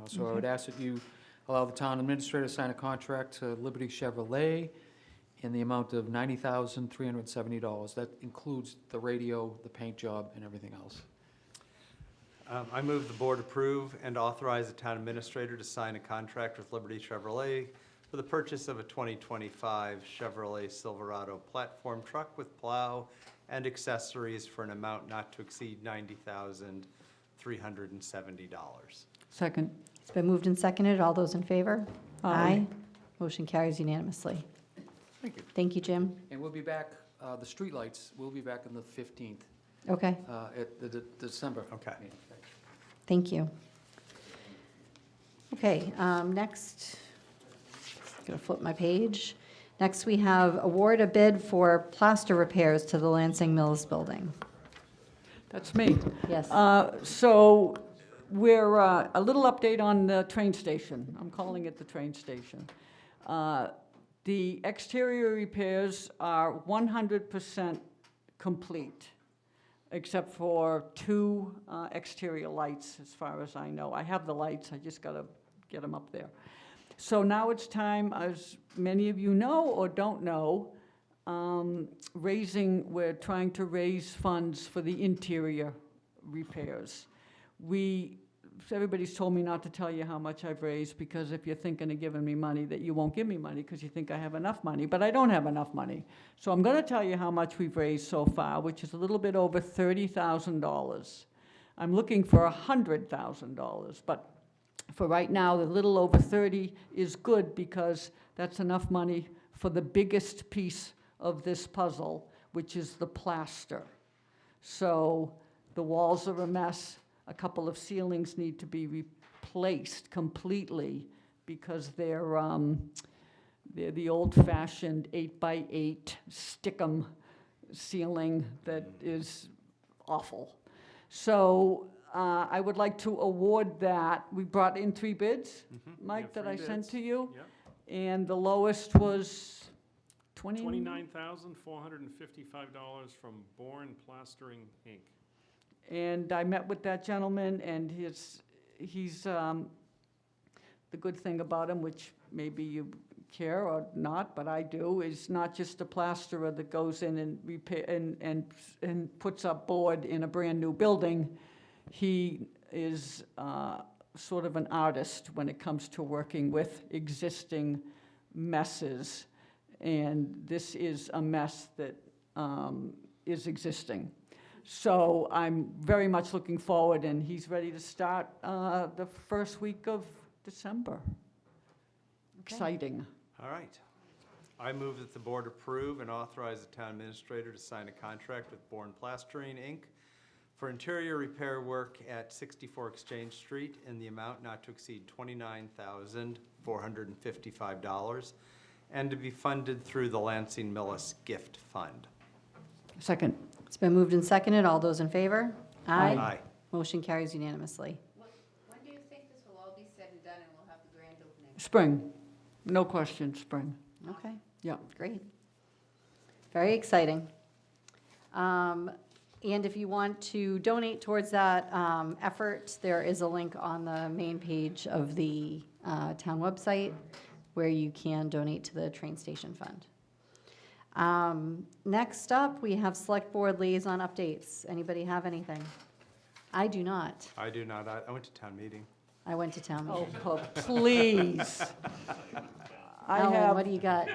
So I would ask that you allow the town administrator to sign a contract to Liberty Chevrolet in the amount of $90,370. That includes the radio, the paint job, and everything else. I move the board approve and authorize the town administrator to sign a contract with Liberty Chevrolet for the purchase of a 2025 Chevrolet Silverado platform truck with plow and accessories for an amount not to exceed $90,370. Second. It's been moved and seconded. All those in favor? Aye. Motion carries unanimously. Thank you. Thank you, Jim. And we'll be back, the streetlights, we'll be back on the 15th Okay, at the December. Okay. meeting. thank you. Okay, next, gonna flip my page. Next, we have award a bid for plaster repairs to the Lansing Mills building. That's me. Yes. So we're, a little update on the train station. I'm calling it the train station. The exterior repairs are 100% complete, except for 2 exterior lights, as far as I know. I have the lights, I just gotta get them up there. So now it's time, as many of you know or don't know, we're trying to raise funds for the interior repairs. Everybody's told me not to tell you how much I've raised, because if you're thinking of giving me money, that you won't give me money because you think I have enough money, but I don't have enough money. So I'm gonna tell you how much we've raised so far, which is a little bit over $30,000. I'm looking for $100,000, but for right now, the little over 30 is good, because that's enough money for the biggest piece of this puzzle, which is the plaster. So the walls are a mess. A couple of ceilings need to be replaced completely, because they're the old-fashioned 8x8 stick-em ceiling that is awful. So I would like to award that. We brought in 3 bids, Mike, Yeah, that I 3 sent bids. to you. Yep. And the lowest was $29,455 from Bourne Plastering, Inc. And I met with that gentleman, and he's, the good thing about him, which maybe you care or not, but I do, is not just a plasterer that goes in and repair, and puts up board in a brand-new building. He is sort of an artist when it comes to working with existing messes. And this is a mess that is existing. So I'm very much looking forward, and he's ready to start the first week of December. Okay. Exciting. All right. I move that the board approve and authorize the town administrator to sign a contract with Bourne Plastering, Inc. for interior repair work at 64 Exchange Street in the amount not to exceed $29,455 and to be funded through the Lansing Millis Gift Fund. Second. It's been moved and seconded. All those in favor? Aye. Motion carries unanimously. When do you think this will all be said and done and we'll have the grand opening? Spring. No question, spring. Okay. Yeah. Great. Very exciting. And if you want to donate towards that effort, there is a link on the main page of the town website where you can donate to the train station fund. Next up, we have select board liaison updates. Anybody have anything? I do not. I do not. I went to town meeting. I went to town Oh, meeting. please. I Ellen, have, what do you got?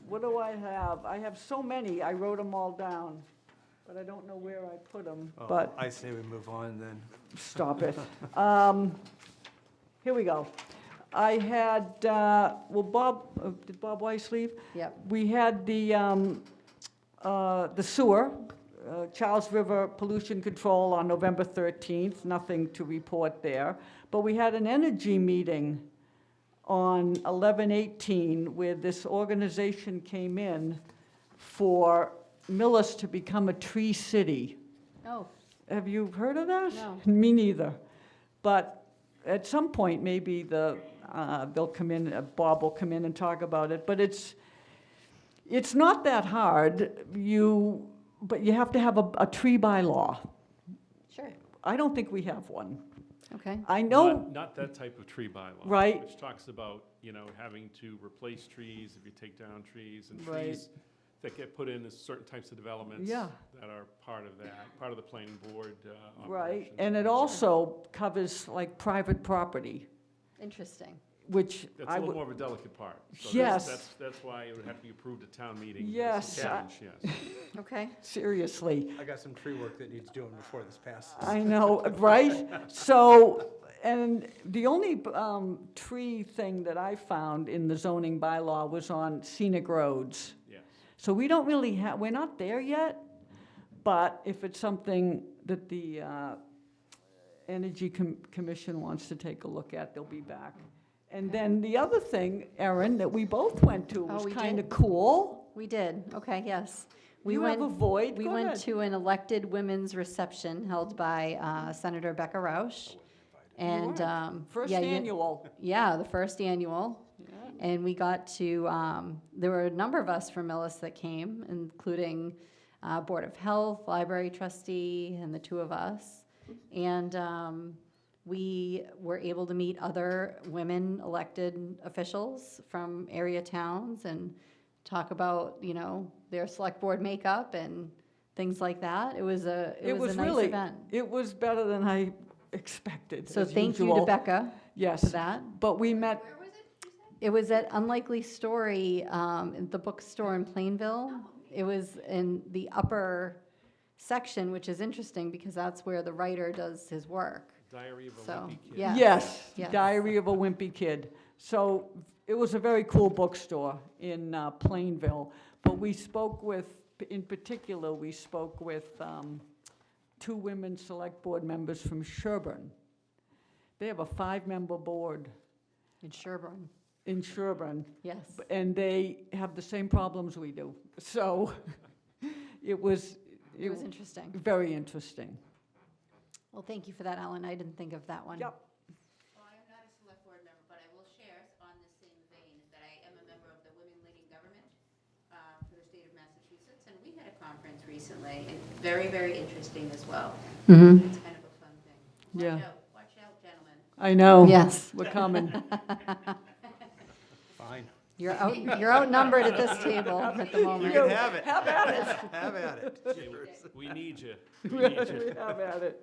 what do I have? I have so many, I wrote them all down, but I don't know where I put them, Oh, but I say we move on then. stop it. Here we go. I had, well, Bob, did Bob Weiss leave? Yep. We had the sewer, Charles River Pollution Control on November 13th, nothing to report there. But we had an energy meeting on 11/18 where this organization came in for Millis to become a tree city. Oh, Have you heard of that? No. Me neither. But at some point, maybe they'll come in, Bob will come in and talk about it. But it's not that hard. But you have to have a tree bylaw. sure. I don't think we have one. Okay. I know, Not that type of tree bylaw. Right. Which talks about, having to replace trees if you take down trees, and Right. trees that get put in as certain types of developments Yeah. that are part of that, part of the planning board right, operations. and it also covers like private property, Interesting. which That's I a little would, more of a delicate part. So Yes. That's why it would have to be approved at town meeting. as a Yes, challenge, yes. Okay. seriously. I got some tree work that needs doing before this passes. I know, right? So, and the only tree thing that I found in the zoning bylaw was on scenic roads. Yes. So we don't really have, we're not there yet, but if it's something that the Energy Commission wants to take a look at, they'll be back. And then the other thing, Erin, that we both went to Oh, was we kind of did? cool. We did. Okay, yes. We You have went. a void? We Go went ahead. to an elected women's reception held by Senator Becca Rausch. And, First yeah, annual. yeah, the first annual. And we got to, there were a number of us from Millis that came, including Board of Health, library trustee, and the two of us. And we were able to meet other women elected officials from area towns and talk about, their select board makeup and things like that. It was a nice really, event. it was better than I expected, So as thank you to usual. Becca Yes, for that. but we met, Where was it, you said? It was at Unlikely Story, in the bookstore in Plainville. It was in the upper section, which is interesting because that's where the writer does his work. Diary of a So, Wimpy Kid. yeah. yes, Yes. Diary of a Wimpy Kid. So it was a very cool bookstore in Plainville. But we spoke with, in particular, we spoke with two women select board members from Sherburne. They have a 5-member board In Sherburne, in Sherburne, yes. and they have the same problems we do. So it was It was interesting. very interesting. Well, thank you for that, Alan. I didn't think of that one. Yep. Well, I am not a select board member, but I will share on the same vein that I am a member of the Women Leading Government for the state of Massachusetts, and we had a conference recently, and very, very interesting as well. Mm-hmm. It's kind of a fun thing. Yeah. Watch out, gentlemen. I know. Yes. We're coming. Fine. You're outnumbered at this table at the You moment. can have it. Have at it. Have at it. We need you. We have at it.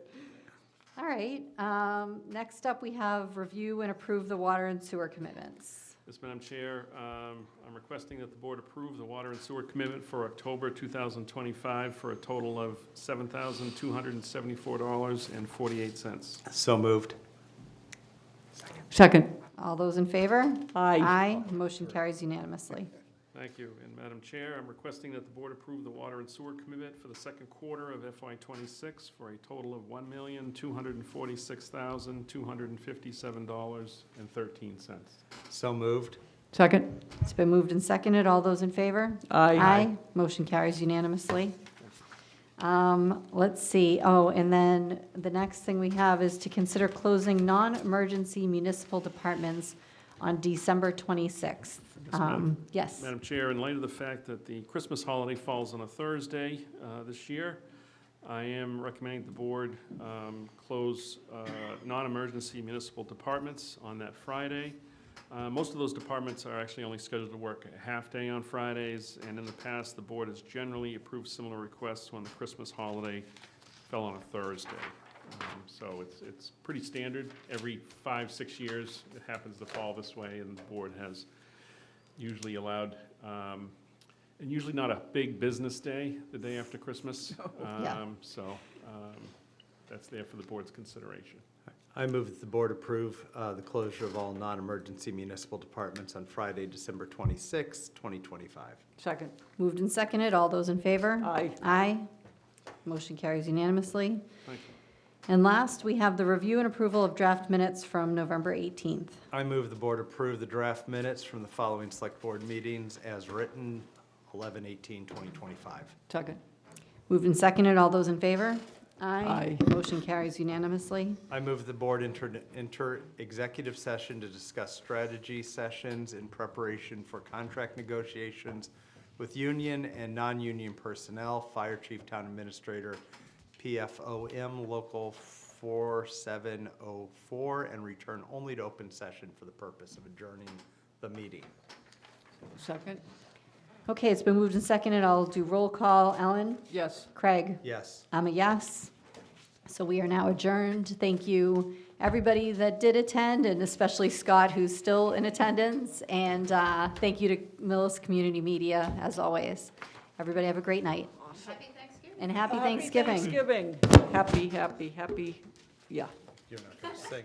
All right, next up, we have review and approve the water and sewer commitments. Yes, Madam Chair, I'm requesting that the board approve the water and sewer commitment for October 2025 for a total of $7,274.48. So moved. Second. All those in favor? Aye. Aye, motion carries unanimously. Thank you. And Madam Chair, I'm requesting that the board approve the water and sewer commitment for the second quarter of FY '26 for a total of $1,246,257.13. So moved. Second. It's been moved and seconded. All those in favor? Aye. Motion carries unanimously. Let's see, oh, and then the next thing we have is to consider closing non-emergency municipal departments on December 26th. Yes, Madam Chair, in light of the fact that the Christmas holiday falls on a Thursday this year, I am recommending the board close non-emergency municipal departments on that Friday. Most of those departments are actually only scheduled to work a half-day on Fridays, and in the past, the board has generally approved similar requests when the Christmas holiday fell on a Thursday. So it's pretty standard. Every 5-6 years, it happens to fall this way, and the board has usually allowed, and usually not a big business day, the day after Christmas. Yeah. That's there for the board's consideration. I move that the board approve the closure of all non-emergency municipal departments on Friday, December 26, 2025. Second. moved and seconded. All those in favor? Aye. Aye. Motion carries unanimously. Thank you. And last, we have the review and approval of draft minutes from November 18th. I move the board approve the draft minutes from the following select board meetings as written, 11/18/2025. Second. Moved and seconded. All those in favor? Aye. Motion carries unanimously. I move the board enter executive session to discuss strategy sessions in preparation for contract negotiations with union and non-union personnel, fire chief, town administrator, PFOM Local 4704, and return only to open session for the purpose of adjourning the meeting. Second. Okay, it's been moved and seconded. I'll do roll call. Ellen? Yes. Craig? Yes. I'm a yes. So we are now adjourned. Thank you, everybody that did attend, and especially Scott, who's still in attendance. And thank you to Millis Community Media, as always. Everybody have a great night. Happy Thanksgiving. And happy Thanksgiving. Happy Thanksgiving. Happy, yeah. You're not going to sing.